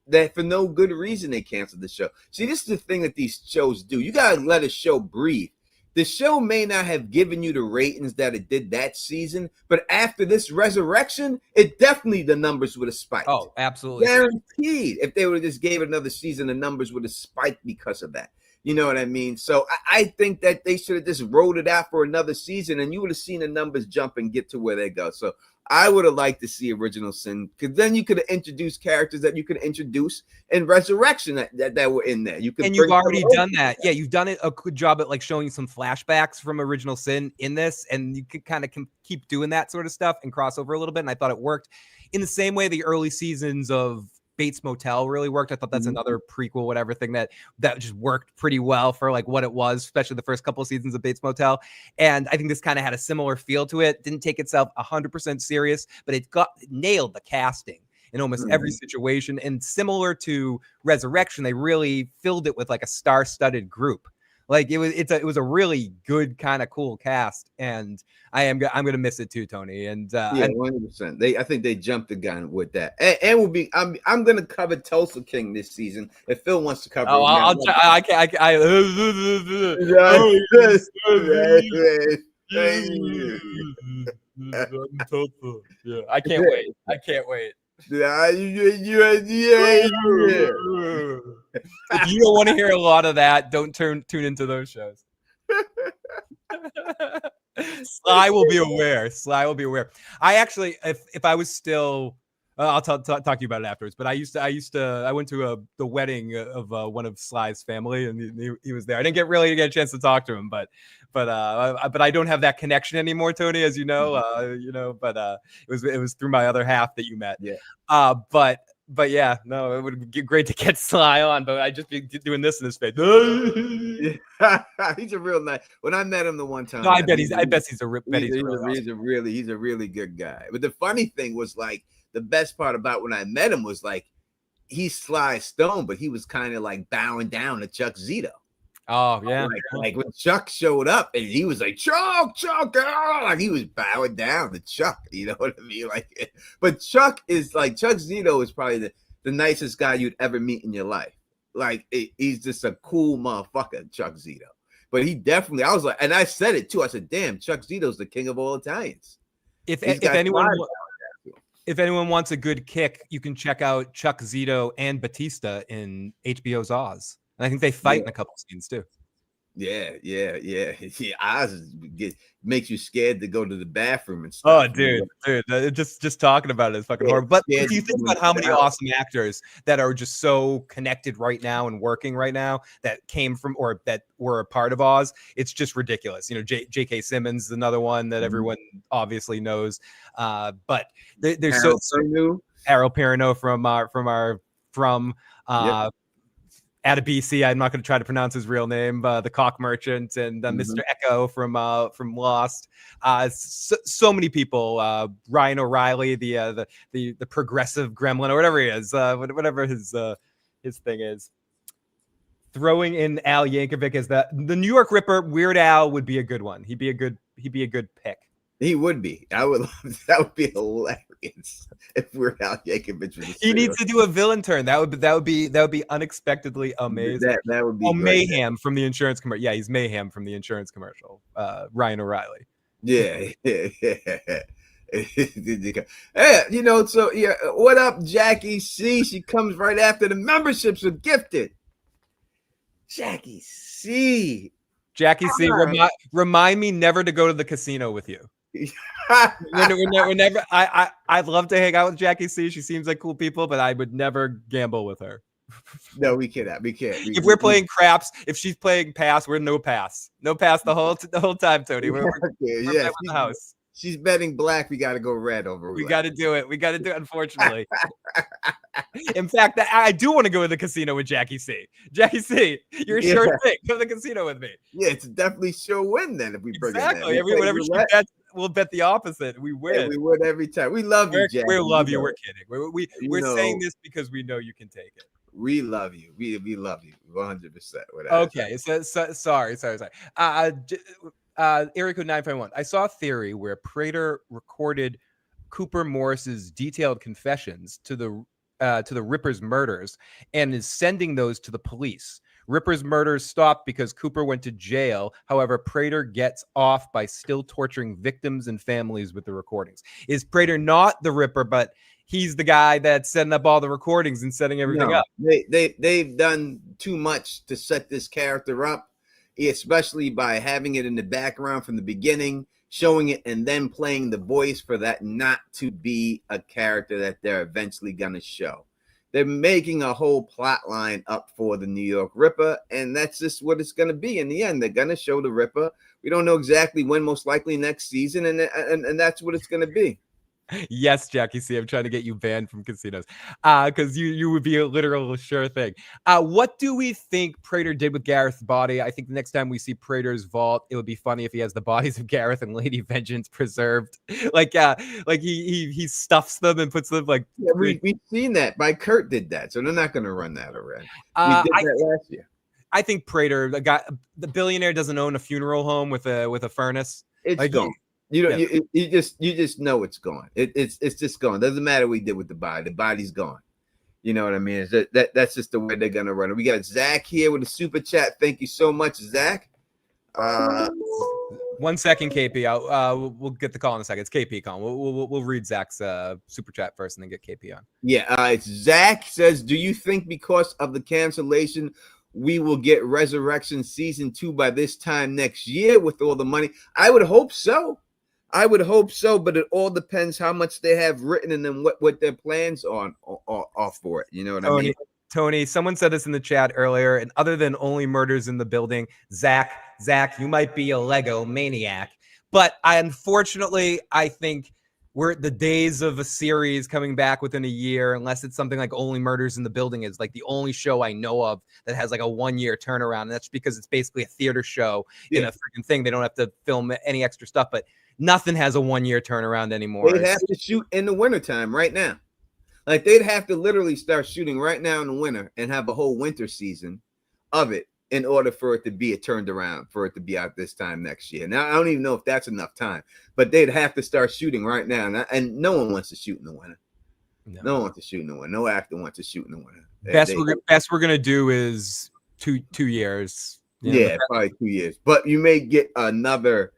that for no good reason. They canceled the show. See, this is the thing that these shows do. You gotta let a show breathe. The show may not have given you the ratings that it did that season, but after this Resurrection, it definitely the numbers would have spiked. Oh, absolutely guaranteed. If they would have just gave it another season, the numbers would have spiked because of that. You know what I mean? So I think that they should have just rolled it out for another season, and you would have seen the numbers jump and get to where they go. So I would have liked to see Original Sin, because then you could have introduced characters that you could introduce in Resurrection that were in there. You could, and you've already done that. Yeah, you've done a good job at like showing some flashbacks from Original Sin in this, and you could kind of keep doing that sort of stuff and cross over a little bit. And I thought it worked in the same way the early seasons of Bates Motel really worked. I thought that's another prequel, whatever thing that just worked pretty well for like what it was, especially the first couple of seasons of Bates Motel. And I think this kind of had a similar feel to it. Didn't take itself 100% serious, but it nailed the casting in almost every situation. And similar to Resurrection, they really filled it with like a star-studded group. Like it was a really good kind of cool cast, and I'm gonna miss it too, Tony. And yeah, 100%. I think they jumped the gun with that. And will be. I'm gonna cover Tulsa King this season. If Phil wants to cover, oh, I can't. Yeah, I can't wait. I can't wait. Yeah. If you don't want to hear a lot of that, don't tune into those shows. Sly will be aware. I actually, if I was still, I'll talk to you about it afterwards. But I went to the wedding of one of Sly's family, and he was there. I didn't really get a chance to talk to him, but I don't have that connection anymore, Tony, as you know. But it was through my other half that you met. Yeah. But yeah, no, it would be great to get Sly on, but I'd just be doing this in his face. He's a real nice. When I met him the one time, No, I bet he's a really good guy. But the funny thing was, like, the best part about when I met him was like, he's Sly Stone, but he was kind of like bowing down to Chuck Zito. Oh yeah, like when Chuck showed up and he was like, Chuck, like he was bowing down to Chuck. You know what I mean? Like, but Chuck Zito is probably the nicest guy you'd ever meet in your life. Like, he's just a cool motherfucker, Chuck Zito. But he definitely, I was like, and I said it too. I said, damn, Chuck Zito's the king of all Italians. If anyone wants a good kick, you can check out Chuck Zito and Batista in HBO's Oz. And I think they fight in a couple scenes too. Yeah. Oz makes you scared to go to the bathroom and stuff. Oh, dude, just talking about it is fucking horrible. But if you think about how many awesome actors that are just so connected right now and working right now that came from or that were a part of Oz, it's just ridiculous. You know, J.K. Simmons is another one that everyone obviously knows. But there's Harold Perrineau from out of BC. I'm not going to try to pronounce his real name, the Cock Merchant, and Mr. Echo from Lost. So many people. Ryan O'Reilly, the progressive gremlin, or whatever he is, whatever his thing is. Throwing in Al Yankovic as the New York Ripper. Weird Al would be a good one. He'd be a good pick. He would be. That would be hilarious if Weird Al Yankovic was. He needs to do a villain turn. That would be unexpectedly amazing. That would be. Oh, Mayhem from the insurance commercial. Yeah, he's Mayhem from the insurance commercial. Ryan O'Reilly. Yeah. Hey, so yeah. What up, Jackie C? She comes right after the memberships are gifted. Jackie C. Remind me never to go to the casino with you. Whenever I'd love to hang out with Jackie C. She seems like cool people, but I would never gamble with her. No, we can't. If we're playing craps, if she's playing pass, we're no pass the whole time, Tony. We're the house. She's betting black. We got to go red over. We got to do it. Unfortunately. In fact, I do want to go to the casino with Jackie C. Jackie C, you're a sure thing. Go to the casino with me. Yeah, it's definitely sure win then if we bring exactly. it. Whenever she bets, we'll bet the opposite. We win. Yeah, we win every time. We love you, Jackie. We love you. We're kidding. We're saying this because we know you can take it. We love you. We love you 100%. Okay. So sorry. Area code 951. I saw a theory where Prater recorded Cooper Morris's detailed confessions to the Ripper's murders and is sending those to the police. Ripper's murders stopped because Cooper went to jail. However, Prater gets off by still torturing victims and families with the recordings. Is Prater not the Ripper, but he's the guy that's setting up all the recordings and setting everything up? They've done too much to set this character up, especially by having it in the background from the beginning, showing it, and then playing the voice for that not to be a character that they're eventually going to show. They're making a whole plot line up for the New York Ripper, and that's just what it's going to be. In the end, they're going to show the Ripper. We don't know exactly when, most likely next season, and that's what it's going to be. Yes, Jackie C, I'm trying to get you banned from casinos because you would be a literal sure thing. What do we think Prater did with Gareth's body? I think the next time we see Prater's vault, it would be funny if he has the bodies of Gareth and Lady Vengeance preserved. like he stuffs them and puts them like. Yeah, we've seen that. By Kurt did that, so they're not going to run that already. We did that last year. I think Prater, the billionaire, doesn't own a funeral home with a furnace. It's like, gone. You just know it's gone. It's just gone. Doesn't matter what we did with the body. The body's gone. You know what I mean? That's just the way they're gonna run it. We got Zach here with a super chat. Thank you so much, Zach. 1 second, KP. We'll get the call in a second. It's KP calling. We'll read Zach's super chat first and then get KP on. Yeah, it's Zach says, do you think because of the cancellation we will get Resurrection season 2 by this time next year with all the money? I would hope so. But it all depends how much they have written and then what their plans are for it. You know what I mean? Tony, someone said this in the chat earlier, and other than only murders in the building, Zach, you might be a Lego maniac, but unfortunately, I think we're at the days of a series coming back within a year, unless it's something like Only Murders in the Building is like the only show I know of that has like a 1 year turnaround. And that's because it's basically a theater show in a freaking thing. They don't have to film any extra stuff, but nothing has a 1 year turnaround anymore. They'd have to shoot in the wintertime right now. Like they'd have to literally start shooting right now in the winter and have a whole winter season of it in order for it to be turned around, for it to be out this time next year. Now, I don't even know if that's enough time, but they'd have to start shooting right now. And no one wants to shoot in the winter. No one wants to shoot in the winter. No actor wants to shoot in the winter. Best we're going to do is two years. Yeah, probably 2 years. But you may get another,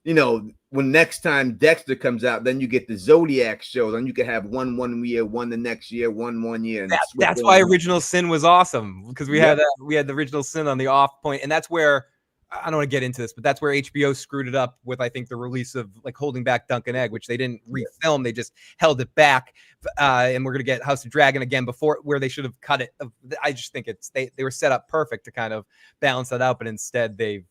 when next time Dexter comes out, then you get the Zodiac show. Then you could have one year, one the next year, one year. And that's why Original Sin was awesome, because we had the Original Sin on the off point, and that's where I don't want to get into this, but that's where HBO screwed it up with, I think, the release of like Holding Back Duncan Egg, which they didn't refilm, they just held it back. And we're gonna get House of Dragon again before where they should have cut it. I just think they were set up perfect to kind of balance that out, but instead they've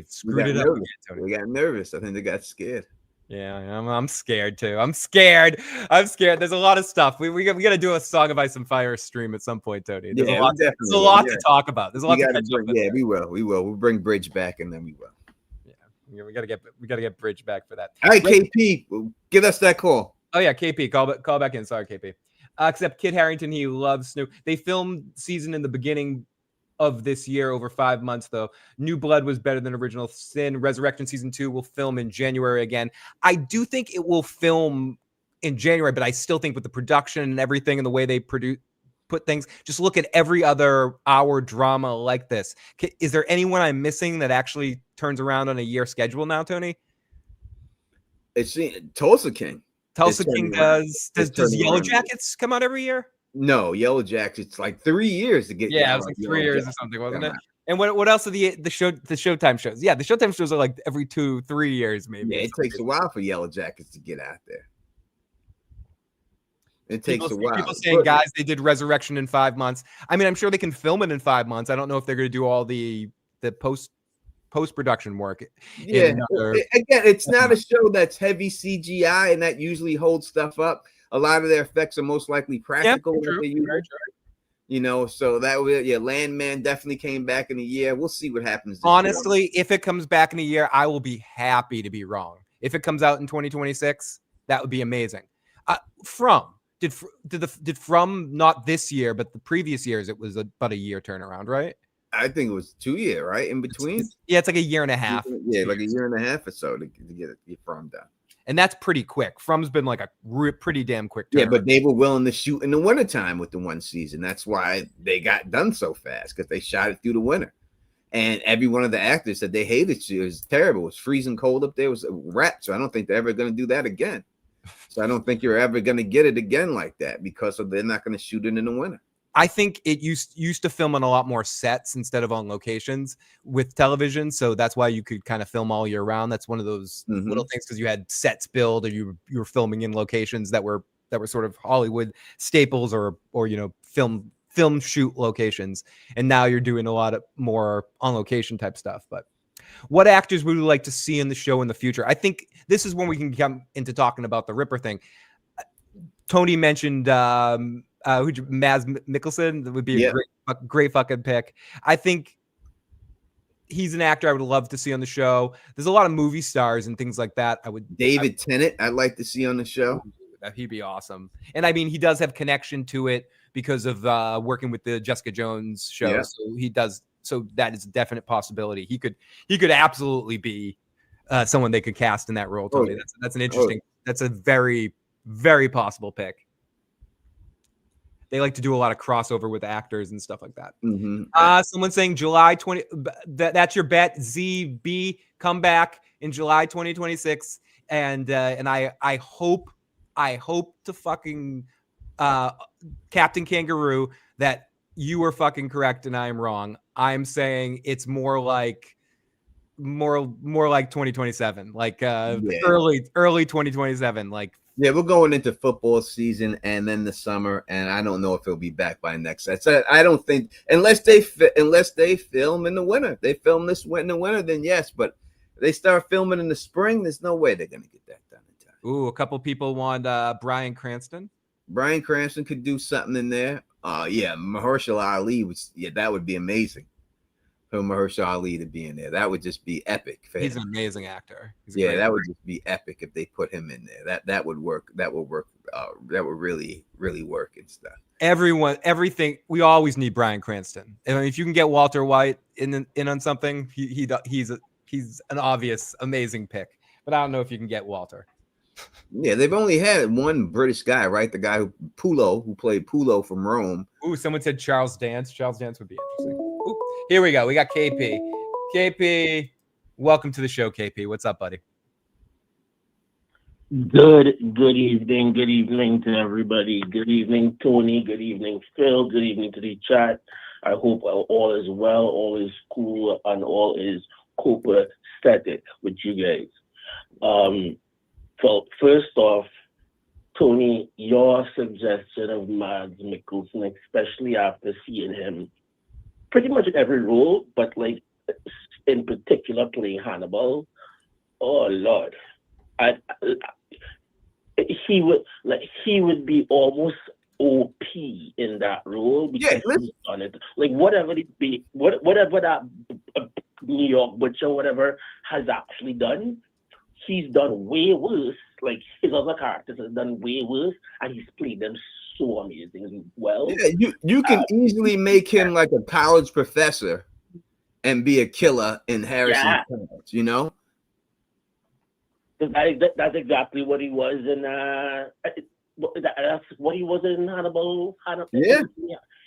screwed it up again, Tony. They got nervous. I think they got scared. Yeah, I'm scared too. I'm scared. There's a lot of stuff. We got to do a Song of Ice and Fire stream at some point, Tony. There's a lot to talk about. There's a lot to catch up with. Yeah, we will. We'll bring Bridge back, and then we will. Yeah, we got to get Bridge back for that. All right, KP, give us that call. Oh yeah, KP, call back in. Sorry, KP. Except Kit Harington, he loves Snoop. They filmed season in the beginning of this year over 5 months, though. New Blood was better than Original Sin. Resurrection season 2 will film in January again. I do think it will film in January, but I still think with the production and everything and the way they put things, just look at every other hour drama like this. Is there anyone I'm missing that actually turns around on a year schedule now, Tony? It's Tulsa King. Tulsa King does Yellow Jackets come out every year? No, Yellow Jackets like 3 years to get. Yeah, it was like 3 years or something, wasn't it? And what else are the Showtime shows? Yeah, the Showtime shows are like every 2-3 years, maybe. Yeah, it takes a while for Yellow Jackets to get out there. It takes a while. People saying, guys, they did Resurrection in 5 months. I mean, I'm sure they can film it in 5 months. I don't know if they're going to do all the post-production work. Yeah, again, it's not a show that's heavy CGI, and that usually holds stuff up. A lot of their effects are most likely practical. So that would, Landman definitely came back in a year. We'll see what happens. Honestly, if it comes back in a year, I will be happy to be wrong. If it comes out in 2026, that would be amazing. Did From not this year, but the previous years, it was about a year turnaround, right? I think it was 2 years, right? In between? Yeah, it's like a year and a half. Yeah, like a year and a half or so to get From done. and that's pretty quick. From's been like a pretty damn quick turnaround. Yeah, but they were willing to shoot in the wintertime with the one season. That's why they got done so fast, because they shot it through the winter. And every one of the actors said they hated it. It was terrible. It was freezing cold up there. It was a rat. So I don't think they're ever going to do that again. So I don't think you're ever going to get it again like that, because they're not going to shoot it in the winter. I think it used to film on a lot more sets instead of on locations with television. So that's why you could kind of film all year round. That's one of those little things, because you had sets build, or you were filming in locations that were sort of Hollywood staples, or film shoot locations. And now you're doing a lot of more on location type stuff. But what actors would you like to see in the show in the future? I think this is when we can come into talking about the Ripper thing. Tony mentioned Mads Mikkelsen. That would be a great fucking pick. I think he's an actor I would love to see on the show. There's a lot of movie stars and things like that. David Tennant, I'd like to see on the show. He'd be awesome. And I mean, he does have connection to it because of working with the Jessica Jones show. Yeah. So he does. So that is a definite possibility. He could absolutely be someone they could cast in that role. Totally. That's an interesting. That's a very, very possible pick. They like to do a lot of crossover with actors and stuff like that. Someone's saying July 20. That's your bet. ZB come back in July 2026, and I hope to fucking Captain Kangaroo that you were fucking correct and I am wrong. I'm saying it's more like 2027, like early 2027, like. Yeah, we're going into football season and then the summer, and I don't know if he'll be back by next. I don't think, unless they film in the winter. They film this in the winter, then yes. But if they start filming in the spring, there's no way they're gonna get that done in time. Ooh, a couple people want Bryan Cranston. Bryan Cranston could do something in there. Yeah, Mahershala Ali that would be amazing for Mahershala Ali to be in there. That would just be epic. He's an amazing actor. That would just be epic if they put him in there. That would work. That would work. That would really, really work and stuff. Everything. We always need Bryan Cranston. I mean, if you can get Walter White in on something, he's an obvious amazing pick. But I don't know if you can get Walter. Yeah, they've only had one British guy, right? The guy who played Pulo from Rome. Ooh, someone said Charles Dance. Charles Dance would be interesting. Ooh, here we go. We got KP. KP, welcome to the show, KP. What's up, buddy? Good evening. Good evening to everybody. Good evening, Tony. Good evening, Phil. Good evening to the chat. I hope all is well, all is cool, and all is copacetic with you guys. So first off, Tony, your suggestion of Mads Mikkelsen, especially after seeing him pretty much in every role, but like in particular playing Hannibal. Oh Lord, he would be almost OP in that role because he's done it. Like whatever that New York Butcher, whatever has actually done, he's done way worse. Like his other characters have done way worse, and he's played them so amazingly well. Yeah, you can easily make him like a college professor and be a killer in Harrison College, you know? That's exactly what he was in. That's what he was in Hannibal. Yeah.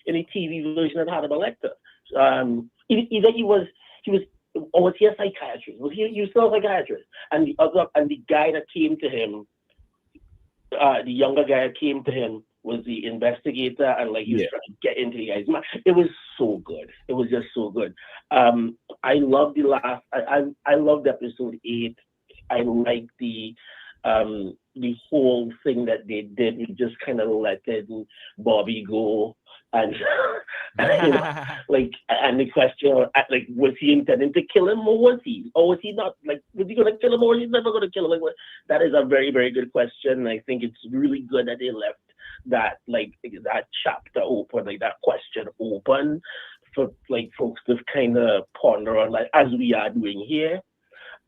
In a TV version of Hannibal Lecter. Either he was, or was he a psychiatrist? Was he still a psychiatrist? And the guy that came to him, the younger guy that came to him, was the investigator, and like he was trying to get into the guy's mind. It was so good. It was just so good. I loved I loved episode 8. I liked the whole thing that they did. We just kind of let Bobby go, and and the question, like, was he intending to kill him, or was he not? Like, was he gonna kill him, or was he never gonna kill him? Like, that is a very, very good question. I think it's really good that they left that chapter open, like that question open for like folks to kind of ponder on, like as we are doing here.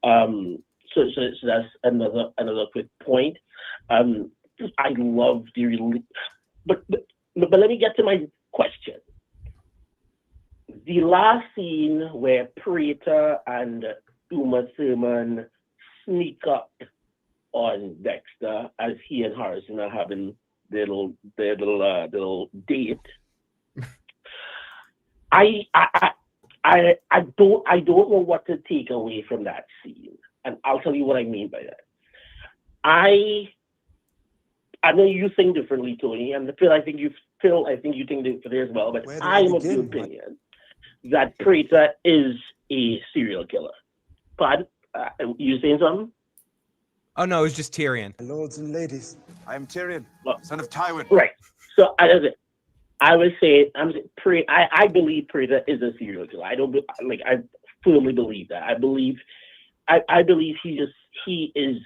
So that's another quick point. I love the but let me get to my question. The last scene where Prater and Uma Thurman sneak up on Dexter as he and Harrison are having their little date. I don't know what to take away from that scene, and I'll tell you what I mean by that. I know you think differently, Tony, and I think you think differently as well. But I am of the opinion that Prater is a serial killer. But you saying something? Oh no, it was just Tyrion. Lords and ladies, I am Tyrion, son of Tywin. Right. So I would say I believe Prater is a serial killer. I firmly believe that. I believe he is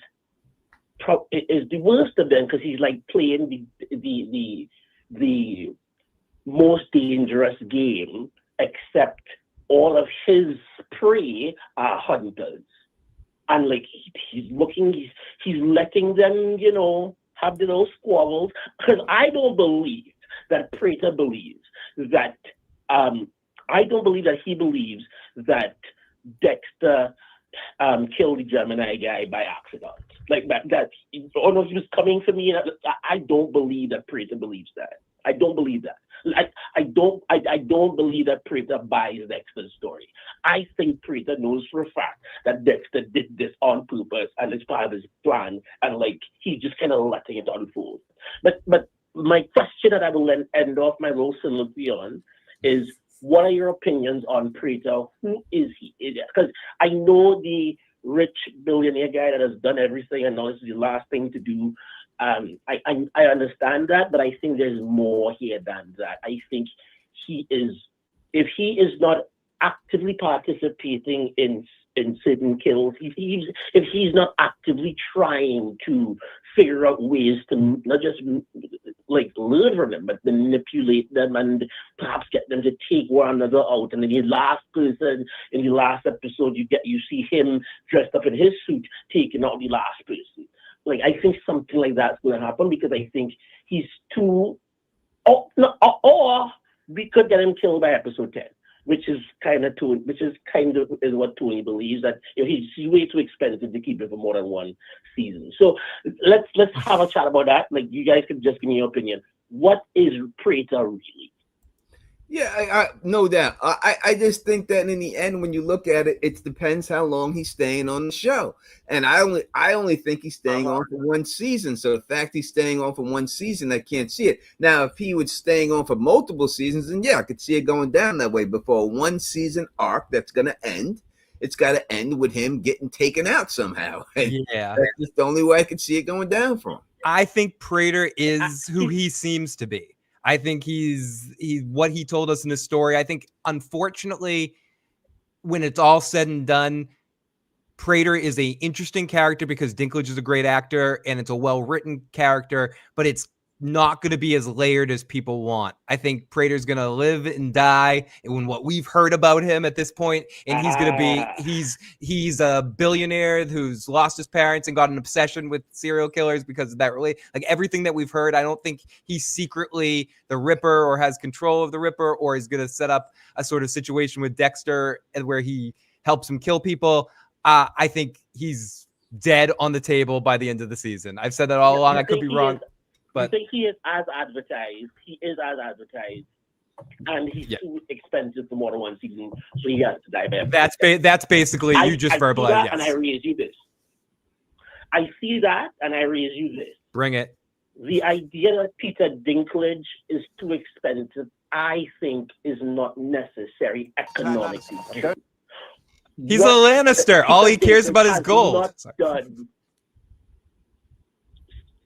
the worst of them because he's like playing the most dangerous game, except all of his prey are hunters. And like he's letting them, have the little squabbles. Because I don't believe that Prater believes that I don't believe that he believes that Dexter killed the Gemini guy by accident. Like that he was coming for me. I don't believe that Prater believes that. I don't believe that. I don't believe that Prater buys Dexter's story. I think Prater knows for a fact that Dexter did this on purpose and it's part of his plan, and like he's just kind of letting it unfold. But my question that I will end off my role soliloquy on is, what are your opinions on Prater? Who is he? Because I know the rich billionaire guy that has done everything and now this is the last thing to do. I understand that, but I think there's more here than that. I think if he is not actively participating in certain kills, if he's not actively trying to figure out ways to not just like learn from them, but manipulate them and perhaps get them to take one another out. And then the last person in the last episode, you see him dressed up in his suit taking out the last person. Like, I think something like that's going to happen because I think he's too, or we could get him killed by episode 10, which is kind of what Tony believes, that he's way too expensive to keep it for more than one season. So let's have a chat about that. Like, you guys could just give me your opinion. What is Prater really? Yeah, I no doubt. I just think that in the end, when you look at it, it depends how long he's staying on the show. And I only think he's staying on for one season. So the fact he's staying on for one season, I can't see it. Now, if he was staying on for multiple seasons, then yeah, I could see it going down that way. But for a one season arc that's going to end, it's got to end with him getting taken out somehow. And yeah, that's just the only way I could see it going down for him. I think Prater is who he seems to be. I think he's what he told us in his story. I think, unfortunately, when it's all said and done, Prater is an interesting character because Dinklage is a great actor and it's a well-written character, but it's not going to be as layered as people want. I think Prater's going to live and die in what we've heard about him at this point, and he's going to be he's a billionaire who's lost his parents and got an obsession with serial killers because of that. Really, like everything that we've heard, I don't think he's secretly the Ripper or has control of the Ripper or is going to set up a sort of situation with Dexter where he helps him kill people. I think he's dead on the table by the end of the season. I've said that all along. I could be wrong. But I think he is as advertised. He is as advertised, and he's too expensive for more than one season, so he has to die by. That's basically you just verbalized. Yes. And I raise you this. I see that, and I raise you this. Bring it. The idea that Peter Dinklage is too expensive, I think, is not necessary economically. He's a Lannister. All he cares about is gold.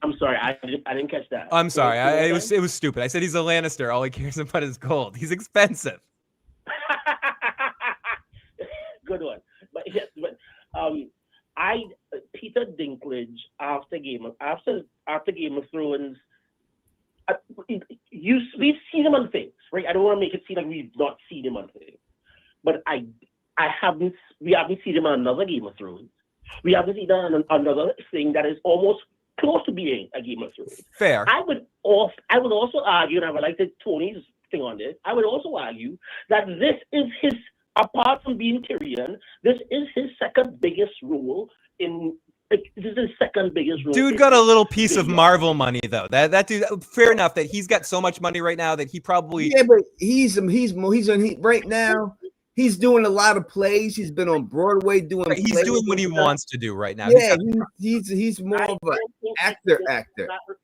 I'm sorry, I didn't catch that. I'm sorry, it was stupid. I said he's a Lannister. All he cares about is gold. He's expensive. Good one. But yes, Peter Dinklage after Game of Thrones. We've seen him on things, right? I don't want to make it seem like we've not seen him on things, but we haven't seen him on another Game of Thrones. We haven't seen him on another thing that is almost close to being a Game of Thrones. Fair. I would also argue, and I would like to Tony's thing on this. I would also argue that this is apart from being Tyrion, this is his second biggest role in This is his second biggest role. Dude got a little piece of Marvel money though. That dude, fair enough that he's got so much money right now that he probably but he's right now. He's doing a lot of plays. He's been on Broadway doing. He's plays doing what he and stuff. wants to do right now. Yeah, he's more of an actor.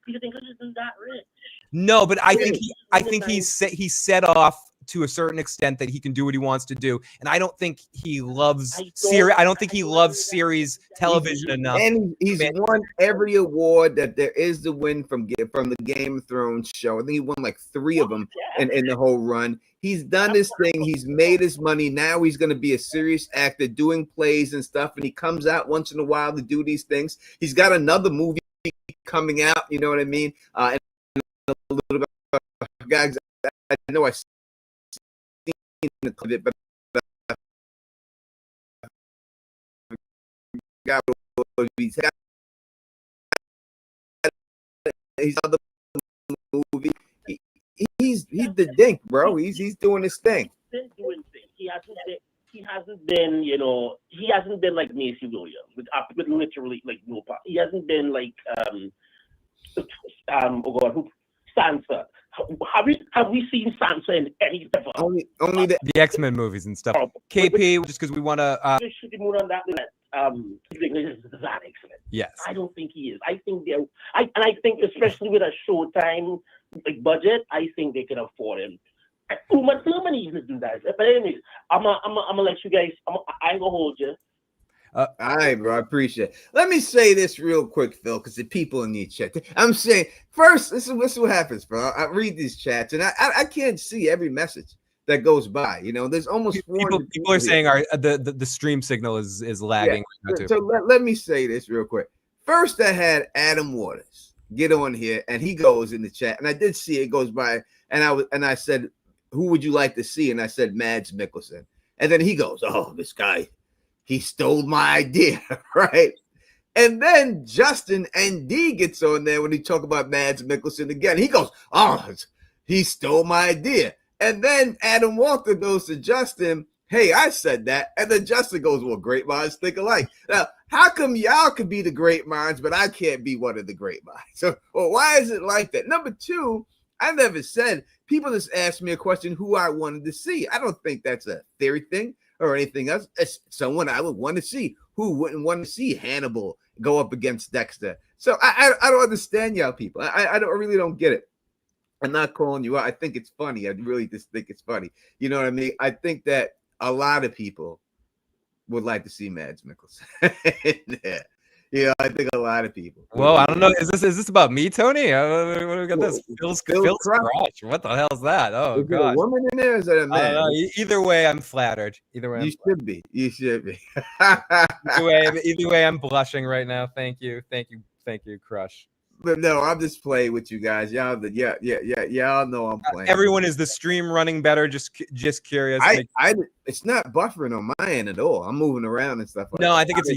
You think he's that rich? No, but I think he's set off to a certain extent that he can do what he wants to do, and I don't think he loves series. I don't think he loves series television enough. And he's won every award that there is to win from the Game of Thrones show. I think he won like 3 of them in the whole run. He's done his thing. He's made his money. Now he's going to be a serious actor doing plays and stuff, and he comes out once in a while to do these things. He's got another movie coming out. You know what I mean? And a little bit, guys, I know I seen it, but he's on the movie. He's the dink, bro. He's doing his thing. Been doing things. He hasn't been, you know, he hasn't been like Macy Williams with literally like no part. He hasn't been like oh God, who Sansa. Have we seen Sansa in any ever? Only the X-Men movies and stuff. KP, just because we want to moon on that. Is that excellent? Yes. I don't think he is. I think I think especially with a Showtime like budget, I think they can afford him. Uma Thurman needs to do that. But anyways, I'm gonna let you guys. I ain't gonna hold you. All right, bro. I appreciate it. Let me say this real quick, Phil, because the people in the chat. I'm saying first, this is what happens, bro. I read these chats and I can't see every message that goes by. You know, there's almost people are saying the stream signal is lagging. Yeah. So let me say this real quick. First, I had Adam Waters get on here, and he goes in the chat, and I did see it goes by, and I said, who would you like to see? And I said Mads Mikkelsen, and then he goes, oh, this guy. He stole my idea, right? And then Justin ND gets on there when he talk about Mads Mikkelsen again. He goes, oh, he stole my idea. And then Adam Walter goes to Justin, hey, I said that. And then Justin goes, well, great minds think alike. Now, how come y'all could be the great minds, but I can't be one of the great minds? So, well, why is it like that? Number 2, I never said, people just asked me a question who I wanted to see. I don't think that's a theory thing or anything else. It's someone I would want to see. Who wouldn't want to see Hannibal go up against Dexter? So I don't understand y'all people. I really don't get it. I'm not calling you out. I think it's funny. I really just think it's funny. You know what I mean? I think that a lot of people would like to see Mads Mikkelsen. Yeah. Yeah, I think a lot of people. Well, I don't know. Is this about me, Tony? What do we got this? Phil's crotch. What the hell is that? Oh, God. Is there a woman in there? Or is that a man? Either way, I'm flattered. Either way, you should be. You should be. either way, I'm blushing right now. Thank you, crush. But no, I'm just playing with you guys. Y'all know I'm playing. Everyone, is the stream running better? Just curious. It's not buffering on my end at all. I'm moving around and stuff. No, I think it's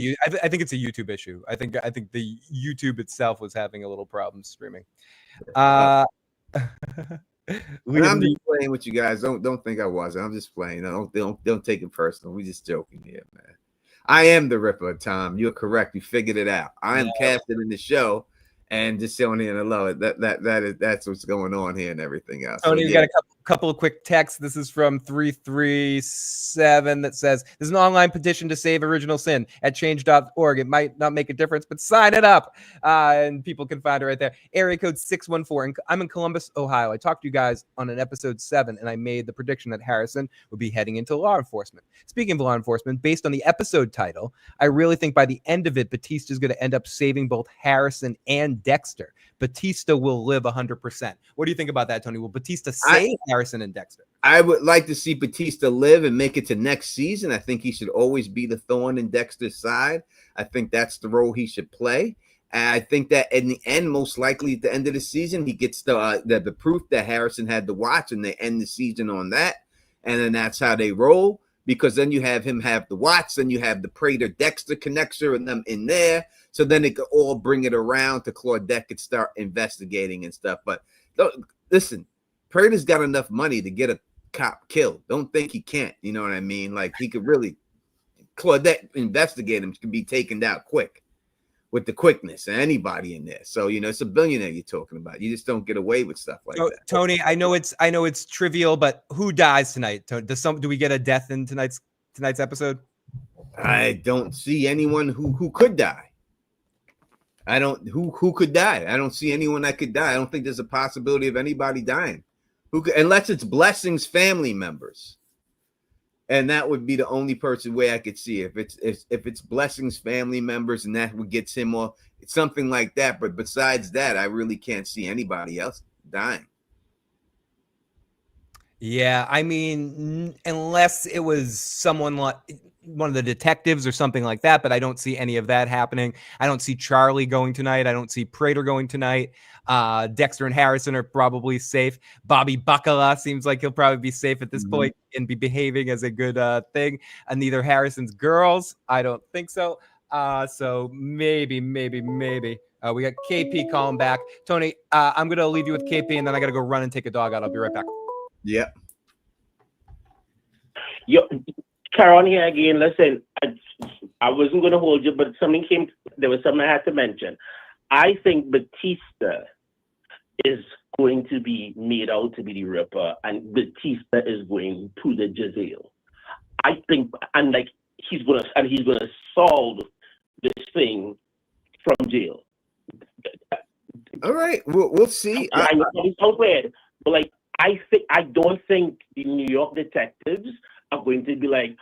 I think it's a YouTube issue. I think the YouTube itself was having a little problem streaming. I'm just playing with you guys. Don't think I was. I'm just playing. Don't take it personal. We just joking here, man. I am the Ripper, Tom. You're correct. You figured it out. I am casted in the show. And just showing here and love it. That's what's going on here and everything else. Tony, we got a couple of quick texts. This is from 337 that says, there's an online petition to save original sin at change.org. It might not make a difference, but sign it up. And people can find it right there. Area code 614. I'm in Columbus, Ohio. I talked to you guys on an episode 7, and I made the prediction that Harrison would be heading into law enforcement. Speaking of law enforcement, based on the episode title, I really think by the end of it, Batista is going to end up saving both Harrison and Dexter. Batista will live 100%. What do you think about that, Tony? Will Batista save Harrison and Dexter? I would like to see Batista live and make it to next season. I think he should always be the thorn in Dexter's side. I think that's the role he should play. And I think that in the end, most likely at the end of the season, he gets the proof that Harrison had to watch, and they end the season on that. And then that's how they roll, because then you have him have the watch, then you have the Prater-Dexter connector and them in there. So then it could all bring it around to Claudette could start investigating and stuff. But listen, Prater's got enough money to get a cop killed. Don't think he can't. You know what I mean? Like, he could really, Claudette investigate him, can be taken out quick. with the quickness, and anybody in there. So it's a billionaire you're talking about. You just don't get away with stuff like that. Tony, I know it's trivial, but who dies tonight? Do we get a death in tonight's episode? I don't see anyone who could die. Who could die? I don't see anyone that could die. I don't think there's a possibility of anybody dying. Unless it's Blessing's family members. And that would be the only way I could see. If it's Blessing's family members and that would gets him off, it's something like that. But besides that, I really can't see anybody else dying. Yeah, I mean, unless it was someone like one of the detectives or something like that, but I don't see any of that happening. I don't see Charlie going tonight. I don't see Prater going tonight. Dexter and Harrison are probably safe. Bobby Bacala seems like he'll probably be safe at this point and be behaving as a good thing. And neither Harrison's girls, I don't think so. So maybe. We got KP calling back. Tony, I'm going to leave you with KP, and then I got to go run and take a dog out. I'll be right back. Yeah. Yo, Caron here again. Listen, I wasn't going to hold you, but there was something I had to mention. I think Batista is going to be made out to be the Ripper, and Batista is going to the jail. I think, and like he's gonna solve this thing from jail. All right, we'll see. I know it's so weird, but like I don't think the New York detectives are going to be like,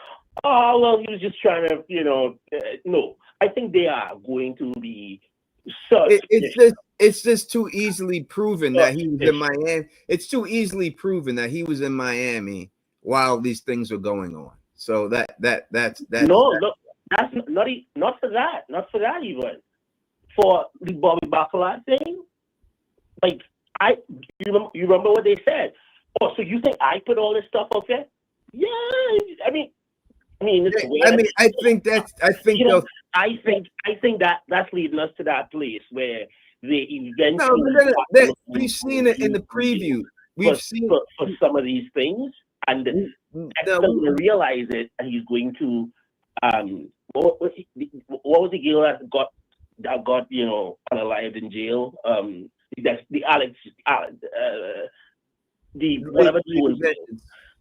oh well, he was just trying to, no. I think they are going to be. It's just too easily proven that he was in Miami. It's too easily proven that he was in Miami while these things were going on. So that's that's not for that even. For the Bobby Bacala thing, like you remember what they said? Oh, so you think I put all this stuff out there? Yeah, I mean, I think that's leading us to that place where they eventually. We've seen it in the preview. We've seen for some of these things, and Dexter will realize it, and he's going to what was the girl that got unalived in jail? That's the Alex, the whatever he was.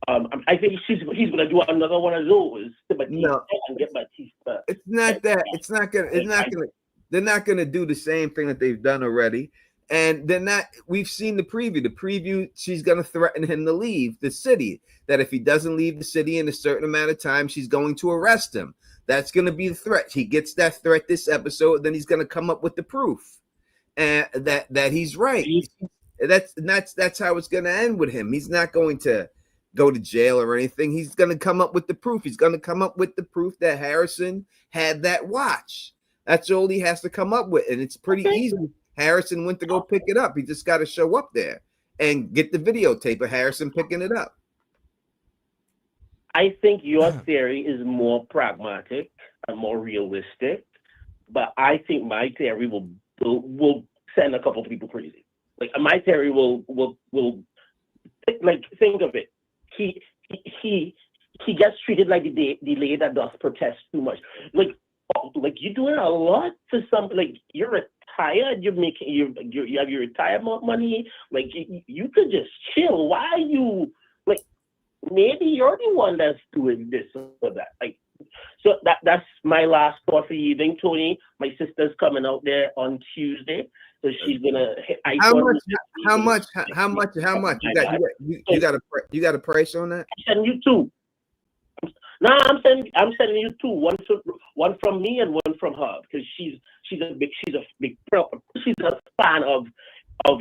I think he's going to do another one of those to Batista and get Batista. It's not that. It's not gonna. They're not gonna do the same thing that they've done already. And they're not. We've seen the preview. The preview. She's gonna threaten him to leave the city. That if he doesn't leave the city in a certain amount of time, she's going to arrest him. That's gonna be the threat. He gets that threat this episode. Then he's gonna come up with the proof, and that he's right. That's how it's gonna end with him. He's not going to go to jail or anything. He's going to come up with the proof. He's going to come up with the proof that Harrison had that watch. That's all he has to come up with. And it's pretty easy. Harrison went to go pick it up. He just got to show up there and get the videotape of Harrison picking it up. I think your theory is more pragmatic and more realistic, but I think my theory will send a couple of people crazy. Like my theory will like think of it. He gets treated like the lady that does protest too much. Like you're doing a lot for something. Like you're retired, you have your retirement money. Like you could just chill. Why are you like? Maybe you're the one that's doing this or that. Like so that's my last thought for the evening, Tony. My sister's coming out there on Tuesday. So she's gonna. How much? You got a price on that? I'm sending you two. No, I'm sending you two. One from me and one from her because she's a fan of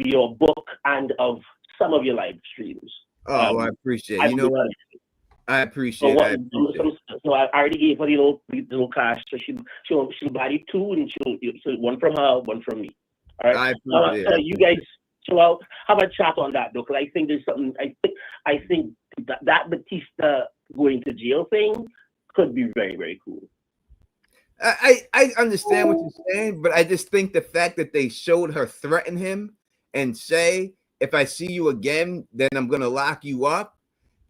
your book and of some of your live streams. Oh, I appreciate it. You know what? I appreciate it. So I already gave her the little cash. So she'll buy you two, and she'll one from her, one from me. All right. You guys chill out. Have a chat on that though, because I think there's something. I think that Batista going to jail thing could be very, very cool. I understand what you're saying, but I just think the fact that they showed her threaten him and say, "If I see you again, then I'm gonna lock you up."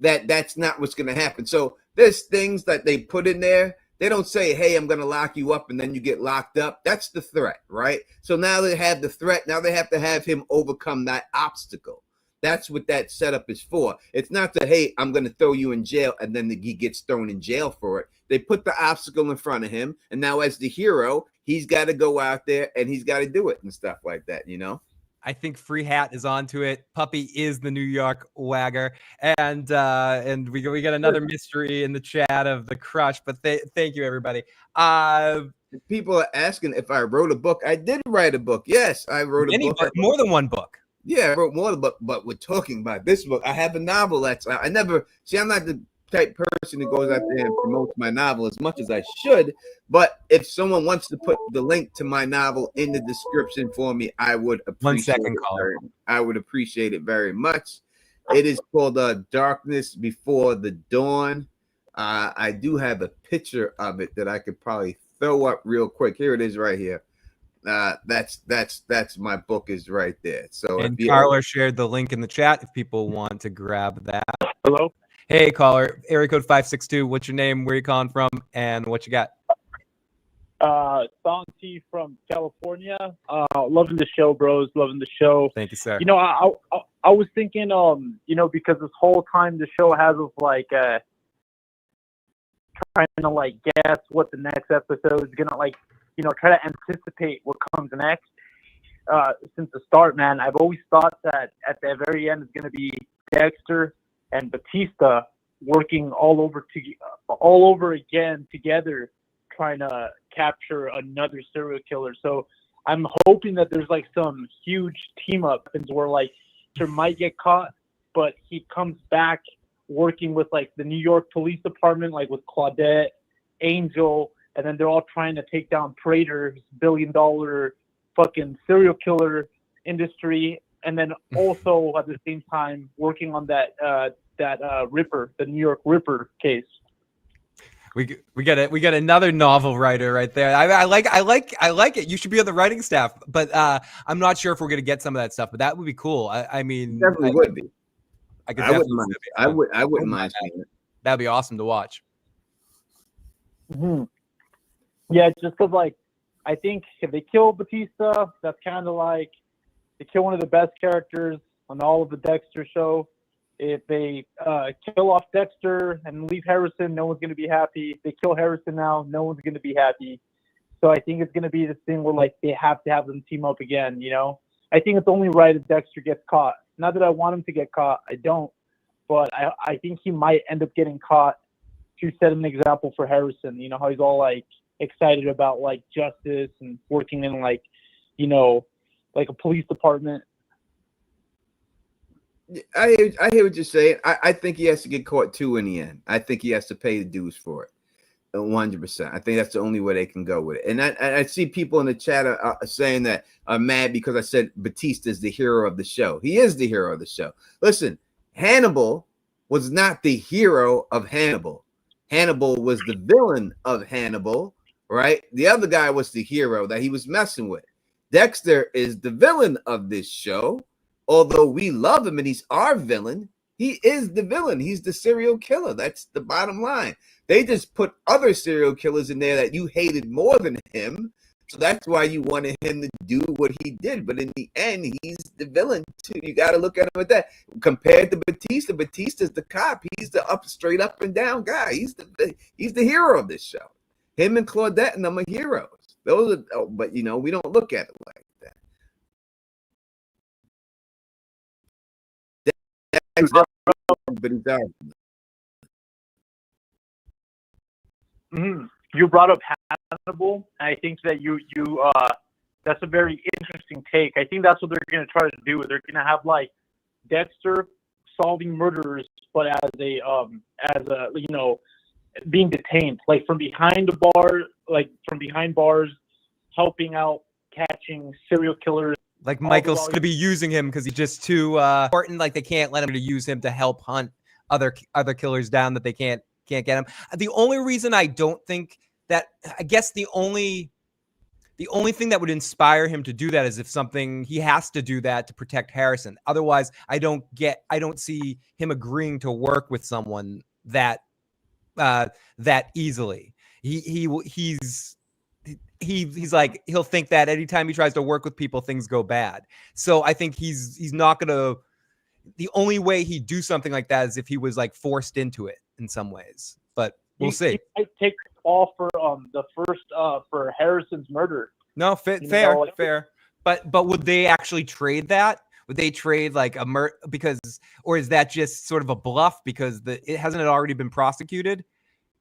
That's not what's gonna happen. So there's things that they put in there They don't say, hey, I'm going to lock you up and then you get locked up. That's the threat, right? So now they have the threat. Now they have to have him overcome that obstacle. That's what that setup is for. It's not that, hey, I'm going to throw you in jail and then he gets thrown in jail for it. They put the obstacle in front of him. And now as the hero, he's got to go out there and he's got to do it and stuff like that, you know? I think Free Hat is onto it. Puppy is the New York Wagger, and we got another mystery in the chat of the crush. But thank you, everybody. People are asking if I wrote a book. I did write a book. Yes, I wrote a book. More than one book. Yeah, I wrote more than book, but we're talking about this book. I have a novel that's I never see. I'm not the type person that goes out there and promotes my novel as much as I should. But if someone wants to put the link to my novel in the description for me, I would appreciate it. I would appreciate it very much. It is called Darkness Before the Dawn. I do have a picture of it that I could probably throw up real quick. Here it is right here. That's my book is right there. So and Carla shared the link in the chat if people want to grab that. Hello. Hey, caller, area code 562. What's your name? Where you calling from? And what you got? Santi from California. Loving the show, bros. Loving the show. Thank you, sir. You know, I was thinking, you know, because this whole time the show has us like trying to like guess what the next episode is gonna like, you know, try to anticipate what comes next. Since the start, man, I've always thought that at the very end is gonna be Dexter and Batista working all over again together, trying to capture another serial killer. So I'm hoping that there's like some huge team up where like Dexter might get caught, but he comes back working with like the New York Police Department, like with Claudette, Angel, and then they're all trying to take down Prater, billion-dollar fucking serial killer industry, and then also at the same time working on that Ripper, the New York Ripper case. We got another novel writer right there. I like it. You should be on the writing staff, but I'm not sure if we're gonna get some of that stuff. But that would be cool. I mean, definitely would be. I wouldn't mind. I wouldn't mind seeing it. That'd be awesome to watch. Mm-hmm. Yeah, just because like I think if they kill Batista, that's kind of like they kill one of the best characters on all of the Dexter show. If they kill off Dexter and leave Harrison, no one's going to be happy. If they kill Harrison now, no one's going to be happy. So I think it's going to be this thing where like they have to have them team up again, you know? I think it's only right if Dexter gets caught. Not that I want him to get caught. I don't. But I think he might end up getting caught to set an example for Harrison. You know, how he's all like excited about like justice and working in like, you know, like a police department. I hear what you're saying. I think he has to get caught too in the end. I think he has to pay the dues for it. 100%. I think that's the only way they can go with it. And I see people in the chat are saying that are mad because I said Batista is the hero of the show. He is the hero of the show. Listen, Hannibal was not the hero of Hannibal. Hannibal was the villain of Hannibal, right? The other guy was the hero that he was messing with. Dexter is the villain of this show. Although we love him and he's our villain, he is the villain. He's the serial killer. That's the bottom line. They just put other serial killers in there that you hated more than him. So that's why you wanted him to do what he did. But in the end, he's the villain too. You got to look at him with that. Compared to Batista, Batista's the cop. He's the straight up and down guy. He's the hero of this show. Him and Claudette and them are heroes. Those are, but you know, we don't look at it like that. But he's out. Mm-hmm. You brought up Hannibal. I think that you that's a very interesting take. I think that's what they're going to try to do. They're going to have like Dexter solving murders, but as a you know, being detained, like from behind the bar, like from behind bars, helping out catching serial killers. Like Michael's going to be using him because he's just too important. Like they can't let him to use him to help hunt other killers down that they can't get him. The only reason I don't think that, I guess the only thing that would inspire him to do that is if something he has to do that to protect Harrison. Otherwise, I don't see him agreeing to work with someone that easily. he's like, he'll think that anytime he tries to work with people, things go bad. So I think he's not gonna. The only way he'd do something like that is if he was like forced into it in some ways. But we'll see. He might take the fall for the first for Harrison's murder. No, fair. But would they actually trade that? Would they trade like a because, or is that just sort of a bluff because it hasn't already been prosecuted?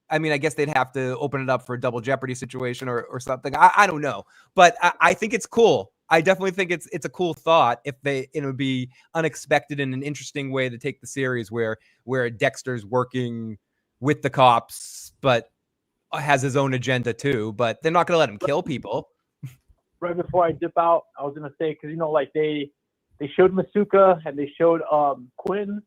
I mean, I guess they'd have to open it up for a double jeopardy situation or something. I don't know, but I think it's cool. I definitely think it's a cool thought if it would be unexpected and an interesting way to take the series where Dexter's working with the cops, but has his own agenda too. But they're not going to let him kill people. Right before I dip out, I was gonna say, because like they showed Masuka and they showed Quinn.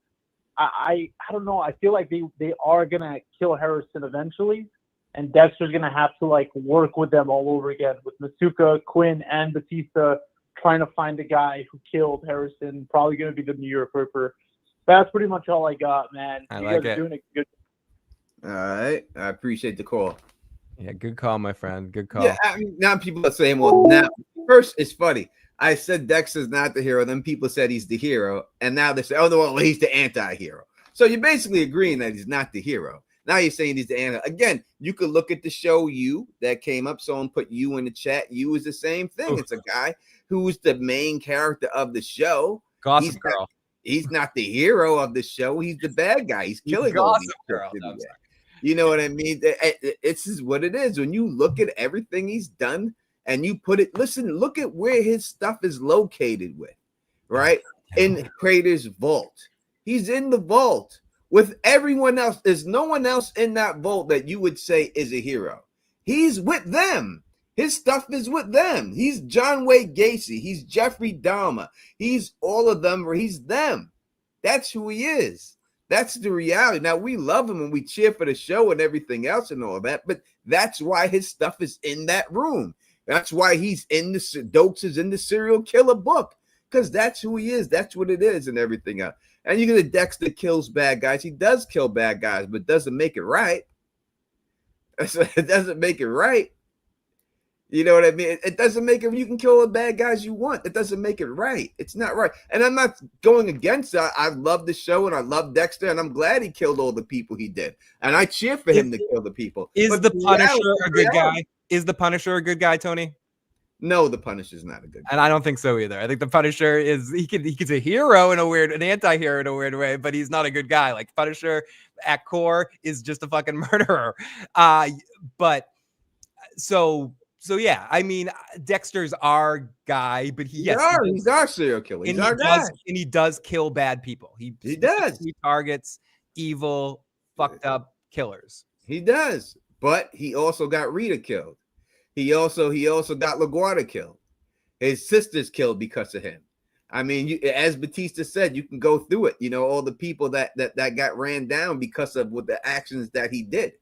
I don't know. I feel like they are gonna kill Harrison eventually, and Dexter's gonna have to like work with them all over again with Masuka, Quinn, and Batista trying to find the guy who killed Harrison. Probably gonna be the New York Ripper. That's pretty much all I got, man. I you like guys it. are doing a good. All right, I appreciate the call. Yeah, good call, my friend. Good call. Yeah, I mean, now people are saying, well, now first it's funny. I said Dexter's not the hero, then people said he's the hero, and now they say, oh no, well, he's the anti-hero. So you're basically agreeing that he's not the hero. Now you're saying he's the anti. Again, you could look at the show You that came up. Someone put You in the chat. You is the same thing. It's a guy who's the main character of the show. Gossip Girl. He's not the hero of the show. He's the bad guy. He's killing all these Girl. people. You know what I mean? This is what it is. When you look at everything he's done and you put it, listen, look at where his stuff is located with, right? In Prater's vault. He's in the vault with everyone else. There's no one else in that vault that you would say is a hero. He's with them. His stuff is with them. He's John Wayne Gacy. He's Jeffrey Dahmer. He's all of them, or he's them. That's who he is. That's the reality. Now, we love him and we cheer for the show and everything else and all that, but that's why his stuff is in that room. That's why he's in the Dokes is in the serial killer book, because that's who he is. That's what it is and everything else. And you're going to Dexter kills bad guys. He does kill bad guys, but doesn't make it right. It doesn't make it right. You know what I mean? It doesn't make it. You can kill the bad guys you want. It doesn't make it right. It's not right. And I'm not going against it. I love the show and I love Dexter, and I'm glad he killed all the people he did. And I cheer for him to kill the people. Is But the Punisher a good reality- guy? Is the Punisher a good guy, Tony? No, the Punisher's not a good guy. And I don't think so either. I think the Punisher is he's a hero in a weird, an anti-hero in a weird way, but he's not a good guy. Like Punisher at core is just a fucking murderer. But so yeah, I mean, Dexter's our guy, but he's our serial killer. He's our guy. And he does kill bad people. He does. He targets evil, fucked up killers. He does. But he also got Rita killed. He also got LaGuardia killed. His sister's killed because of him. I mean, as Batista said, you can go through it. You know, all the people that got ran down because of what the actions that he did.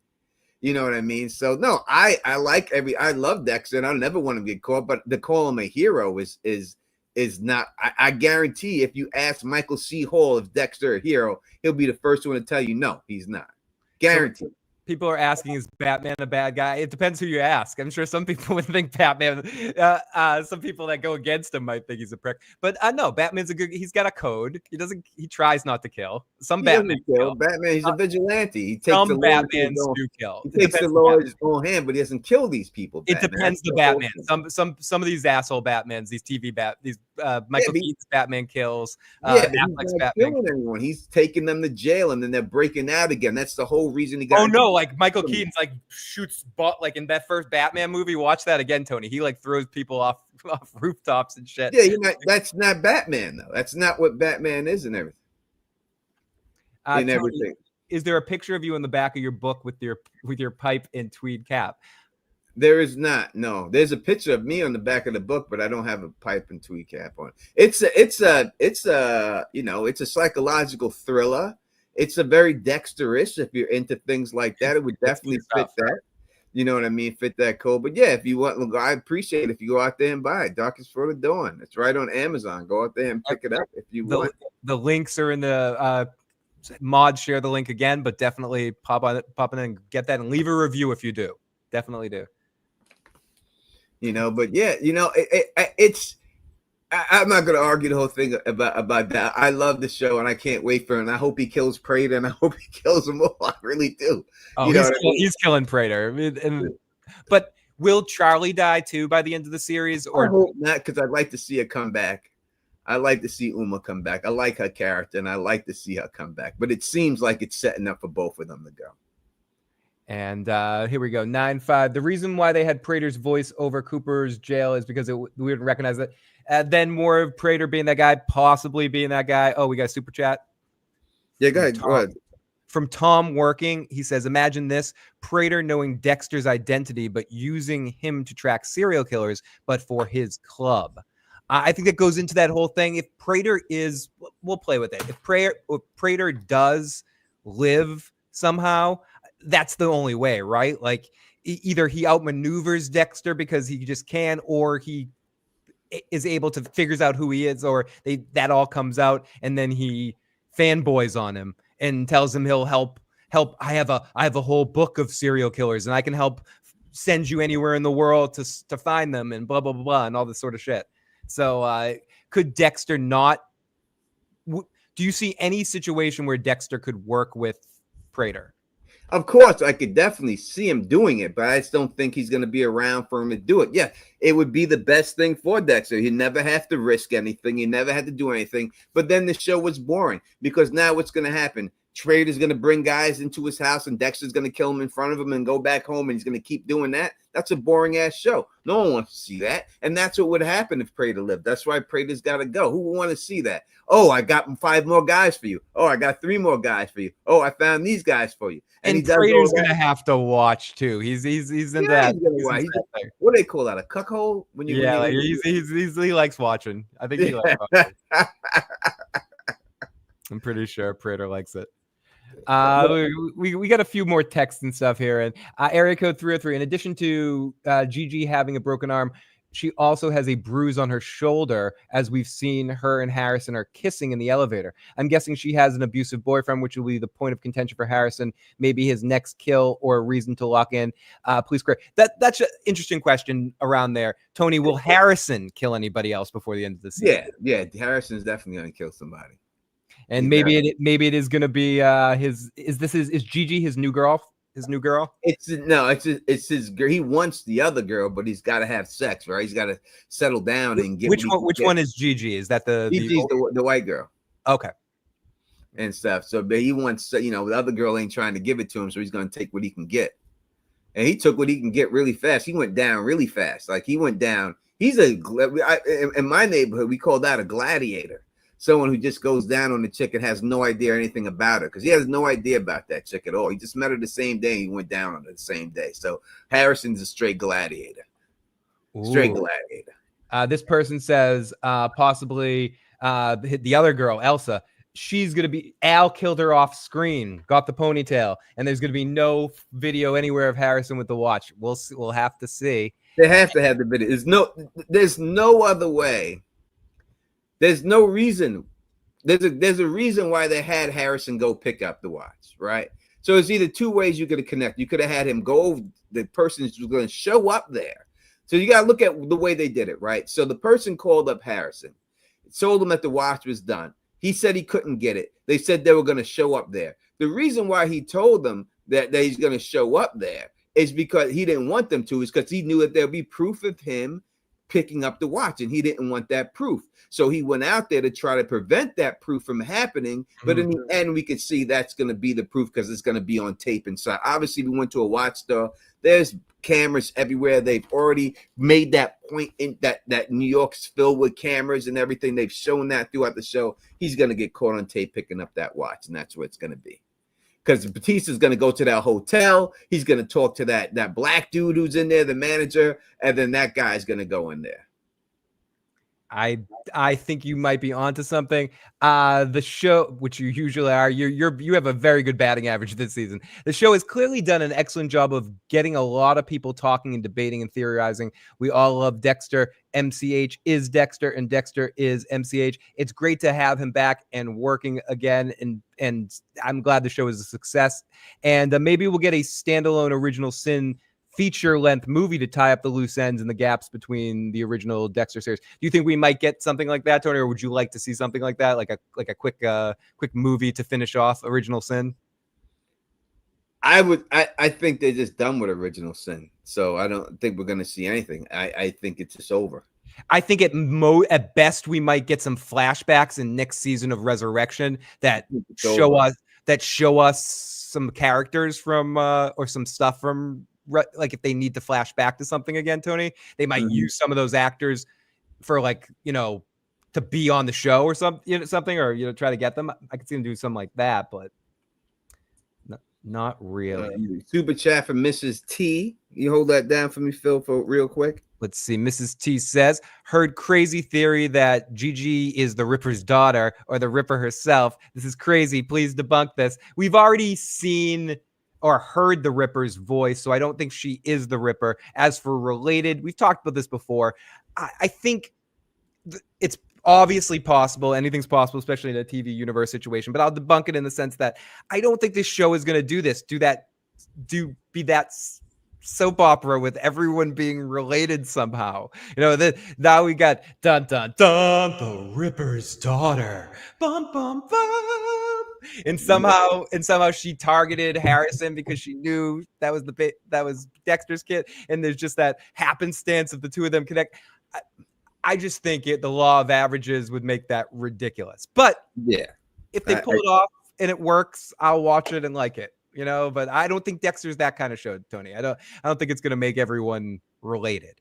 You know what I mean? So no, I love Dexter, and I never want him to get caught. But to call him a hero is not. I guarantee if you ask Michael C. Hall if Dexter a hero, he'll be the first one to tell you no, he's not. Guaranteed. So people are asking, is Batman a bad guy? It depends who you ask. I'm sure some people would think Batman. Some people that go against him might think he's a prick. But no, Batman's a good. He's got a code. He tries not to kill. Some Batman kill. Batman, he's a vigilante. He takes some the Batmans do kill. He takes the law in his own hand, but he doesn't kill these people. It depends the Batman. Some of these asshole Batmans, these TV Michael Keaton's Batman kills. Affleck's Batman killing anyone. He's taking them to jail and then they're breaking out again. That's the whole reason he got. Oh no, like Michael Keaton's like shoots like in that first Batman movie. Watch that again, Tony. He like throws people off rooftops and shit. Yeah, that's not Batman though. That's not what Batman is and everything. Tony, is there a picture of you in the back of your book with your pipe and tweed cap? There is not. No, there's a picture of me on the back of the book, but I don't have a pipe and tweed cap on. It's a psychological thriller. It's a very Dexterish. If you're into things like that, it would definitely fit that. You know what I mean? Fit that code. But yeah, if you want, I appreciate it if you go out there and buy it. Darkest for the Dawn. It's right on Amazon. Go out there and pick it up if you want. The links are in the mod. Share the link again, but definitely pop in and get that and leave a review if you do. Definitely do. But yeah, it's. I'm not going to argue the whole thing about that. I love the show, and I can't wait for it. And I hope he kills Prater, and I hope he kills them all. I really do. Oh, he's killing Prater. I mean, but will Charlie die too by the end of the series? Or I hope not, because I'd like to see her come back. I like to see Uma come back. I like her character, and I like to see her come back. But it seems like it's setting up for both of them to go. And here we go. 9-5. The reason why they had Prater's voice over Cooper's jail is because we didn't recognize it. Then more of Prater being that guy, possibly being that guy. Oh, we got a super chat. Yeah, go ahead. From Tom Working, he says, imagine this, Prater knowing Dexter's identity, but using him to track serial killers, but for his club. I think that goes into that whole thing. If Prater is, we'll play with it. If Prater does live somehow, that's the only way, right? Like either he outmaneuvers Dexter because he just can, or he is able to figures out who he is, or that all comes out, and then he fanboys on him and tells him he'll help. I have a whole book of serial killers, and I can help send you anywhere in the world to find them, and blah blah blah, blah and all this sort of shit. So could Dexter not? Do you see any situation where Dexter could work with Prater? Of course, I could definitely see him doing it, but I just don't think he's going to be around for him to do it. Yeah, it would be the best thing for Dexter. He'd never have to risk anything. He never had to do anything. But then the show was boring, because now what's going to happen? Prater's going to bring guys into his house, and Dexter's going to kill him in front of him and go back home, and he's going to keep doing that. That's a boring ass show. No one wants to see that. And that's what would happen if Prater lived. That's why Prater's got to go. Who would want to see that? Oh, I got 5 more guys for you. Oh, I got 3 more guys for you. Oh, I found these guys for you. And Prater's going to have to watch too. He's into that. What do they call that? A cuckold? He likes watching. I think he likes watching. I'm pretty sure Prater likes it. We got a few more texts and stuff here. And area code 303. In addition to Gigi having a broken arm, she also has a bruise on her shoulder, as we've seen her and Harrison are kissing in the elevator. I'm guessing she has an abusive boyfriend, which will be the point of contention for Harrison, maybe his next kill or a reason to lock in. Please correct. That's an interesting question around there. Tony, will Harrison kill anybody else before the end of the season? Yeah. Harrison's definitely going to kill somebody. And maybe it is going to be is Gigi his new girl? His new girl? It's his girl. He wants the other girl, but he's got to have sex, right? He's got to settle down and get. Which one is Gigi? Is that Gigi's the white girl? Okay. And stuff. So, but he wants, the other girl ain't trying to give it to him, so he's going to take what he can get. And he took what he can get really fast. He went down really fast. Like he went down. He's in my neighborhood, we call that a gladiator. Someone who just goes down on the chick and has no idea anything about her, because he has no idea about that chick at all. He just met her the same day. He went down on her the same day. So Harrison's a straight gladiator. Straight gladiator. This person says possibly the other girl, Elsa. She's going to be, Al killed her off screen, got the ponytail, and there's going to be no video anywhere of Harrison with the watch. We'll have to see. They have to have the video. There's no other way. There's no reason. There's a reason why they had Harrison go pick up the watch, right? So it's either 2 ways you could have connected. You could have had him go, the person who's going to show up there. So you got to look at the way they did it, right? So the person called up Harrison, told him that the watch was done. He said he couldn't get it. They said they were going to show up there. The reason why he told them that he's going to show up there is because he didn't want them to, is because he knew that there'll be proof of him picking up the watch, and he didn't want that proof. So he went out there to try to prevent that proof from happening. But in the end, we could see that's going to be the proof, because it's going to be on tape inside. Obviously, we went to a watch store. There's cameras everywhere. They've already made that point in that New York's filled with cameras and everything. They've shown that throughout the show. He's going to get caught on tape picking up that watch, and that's what it's going to be. Because Batista's going to go to that hotel. He's going to talk to that black dude who's in there, the manager, and then that guy's going to go in there. I think you might be onto something. The show, which you usually are, you have a very good batting average this season. The show has clearly done an excellent job of getting a lot of people talking and debating and theorizing. We all love Dexter. MCH is Dexter, and Dexter is MCH. It's great to have him back and working again, and I'm glad the show is a success. And maybe we'll get a standalone Original Sin feature-length movie to tie up the loose ends and the gaps between the original Dexter series. Do you think we might get something like that, Tony, or would you like to see something like that, like a quick movie to finish off Original Sin? I think they're just done with Original Sin, so I don't think we're gonna see anything. I think it's just over. I think at best we might get some flashbacks in next season of Resurrection that show us some characters from or some stuff from, like, if they need to flash back to something again, Tony, they might use some of those actors for, like, to be on the show or something, or try to get them. I could see them do something like that, but not really. Super chat from Mrs. T. You hold that down for me, Phil, for real quick. Let's see. Mrs. T says, heard crazy theory that Gigi is the Ripper's daughter or the Ripper herself. This is crazy. Please debunk this. We've already seen or heard the Ripper's voice, so I don't think she is the Ripper. As for related, we've talked about this before. I think it's obviously possible. Anything's possible, especially in a TV universe situation. But I'll debunk it in the sense that I don't think this show is going to do this. Be that soap opera with everyone being related somehow. Now we got dun dun dun, the Ripper's daughter. Bum bum bum. And somehow she targeted Harrison because she knew that was Dexter's kid. And there's just that happenstance of the two of them connect. I just think the law of averages would make that ridiculous. But yeah, if they pull it off and it works, I'll watch it and like it. But I don't think Dexter's that kind of show, Tony. I don't think it's going to make everyone related.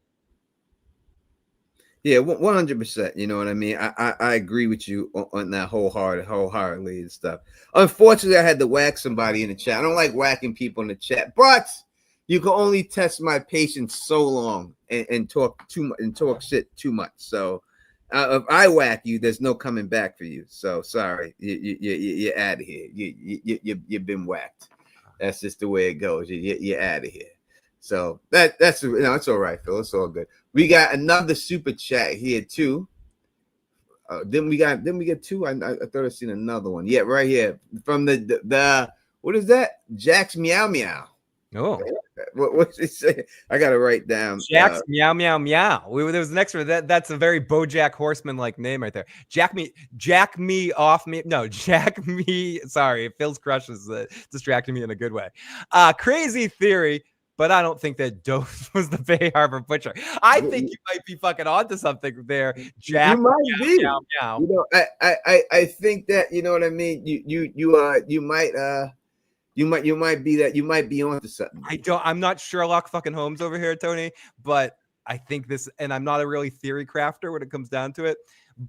Yeah, 100%. You know what I mean? I agree with you on that wholeheartedly and stuff. Unfortunately, I had to whack somebody in the chat. I don't like whacking people in the chat, but you can only test my patience so long and talk too much and talk shit too much. So if I whack you, there's no coming back for you. So sorry, you're out of here. You've been whacked. That's just the way it goes. You're out of here. So that's it's all right, Phil. It's all good. We got another super chat here too. Then we get two. I thought I seen another one. Yeah, right here from the what is that? Jack's Meow Meow. Oh, what's it say? I gotta write down. Jack's Meow Meow Meow. There was the next one. That's a very BoJack Horseman like name right there. Jack me off me. No, Jack me. Sorry, Phil's crush is distracting me in a good way. Crazy theory, but I don't think that Dose was the Bay Harbor Butcher. I think you might be fucking onto something there, Jack. You might be. Meow, meow. I think that you know what I mean. You might be that. You might be onto something. I'm not Sherlock fucking Holmes over here, Tony, but I think this, and I'm not a really theory crafter when it comes down to it,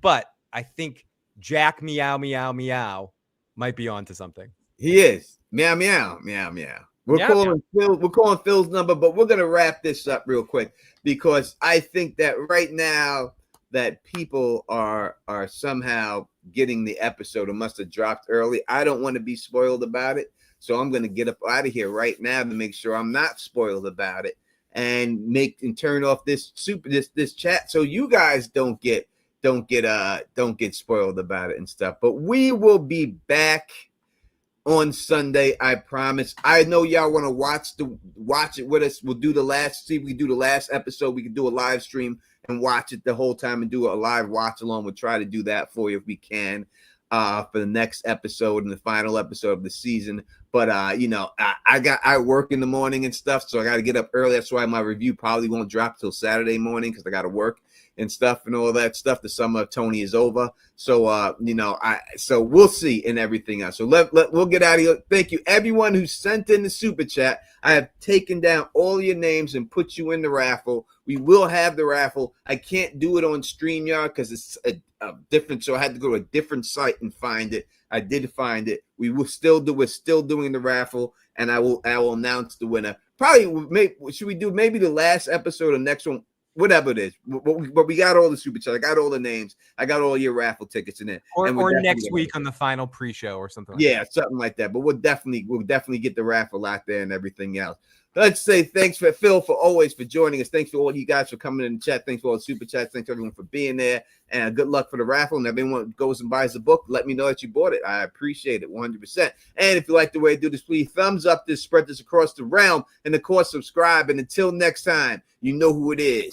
but I think Jack Meow Meow Meow might be onto something. He is. Meow Meow Meow Meow. We're calling Phil's number, but we're gonna wrap this up real quick because I think that right now that people are somehow getting the episode. It must have dropped early. I don't want to be spoiled about it. So I'm going to get up out of here right now to make sure I'm not spoiled about it and turn off this chat so you guys don't get spoiled about it and stuff. But we will be back on Sunday, I promise. I know y'all want to watch it with us. We'll do see if we can do the last episode. We can do a live stream and watch it the whole time and do a live watch along. We'll try to do that for you if we can. For the next episode and the final episode of the season. But I work in the morning and stuff, so I got to get up early. That's why my review probably won't drop till Saturday morning because I got to work and stuff and all that stuff. The summer of Tony is over, so so we'll see and everything else. So we'll get out of here. Thank you everyone who sent in the super chat. I have taken down all your names and put you in the raffle. We will have the raffle. I can't do it on StreamYard because it's a different, so I had to go to a different site and find it. I did find it. We're still doing the raffle, and I will announce the winner. Probably should we do maybe the last episode of next one whatever it is. But we got all the super chats. I got all the names. I got all your raffle tickets in it. Or next week on the final pre-show or something like that. Something like that. But we'll definitely get the raffle out there and everything else. Let's say thanks for Phil for always for joining us. Thanks for all you guys for coming in the chat. Thanks for all the super chats. Thanks everyone for being there. And good luck for the raffle. And everyone goes and buys the book, let me know that you bought it. I appreciate it 100%. And if you like the way I do this, please thumbs up this, spread this across the realm, and of course subscribe. And until next time, you know who it is.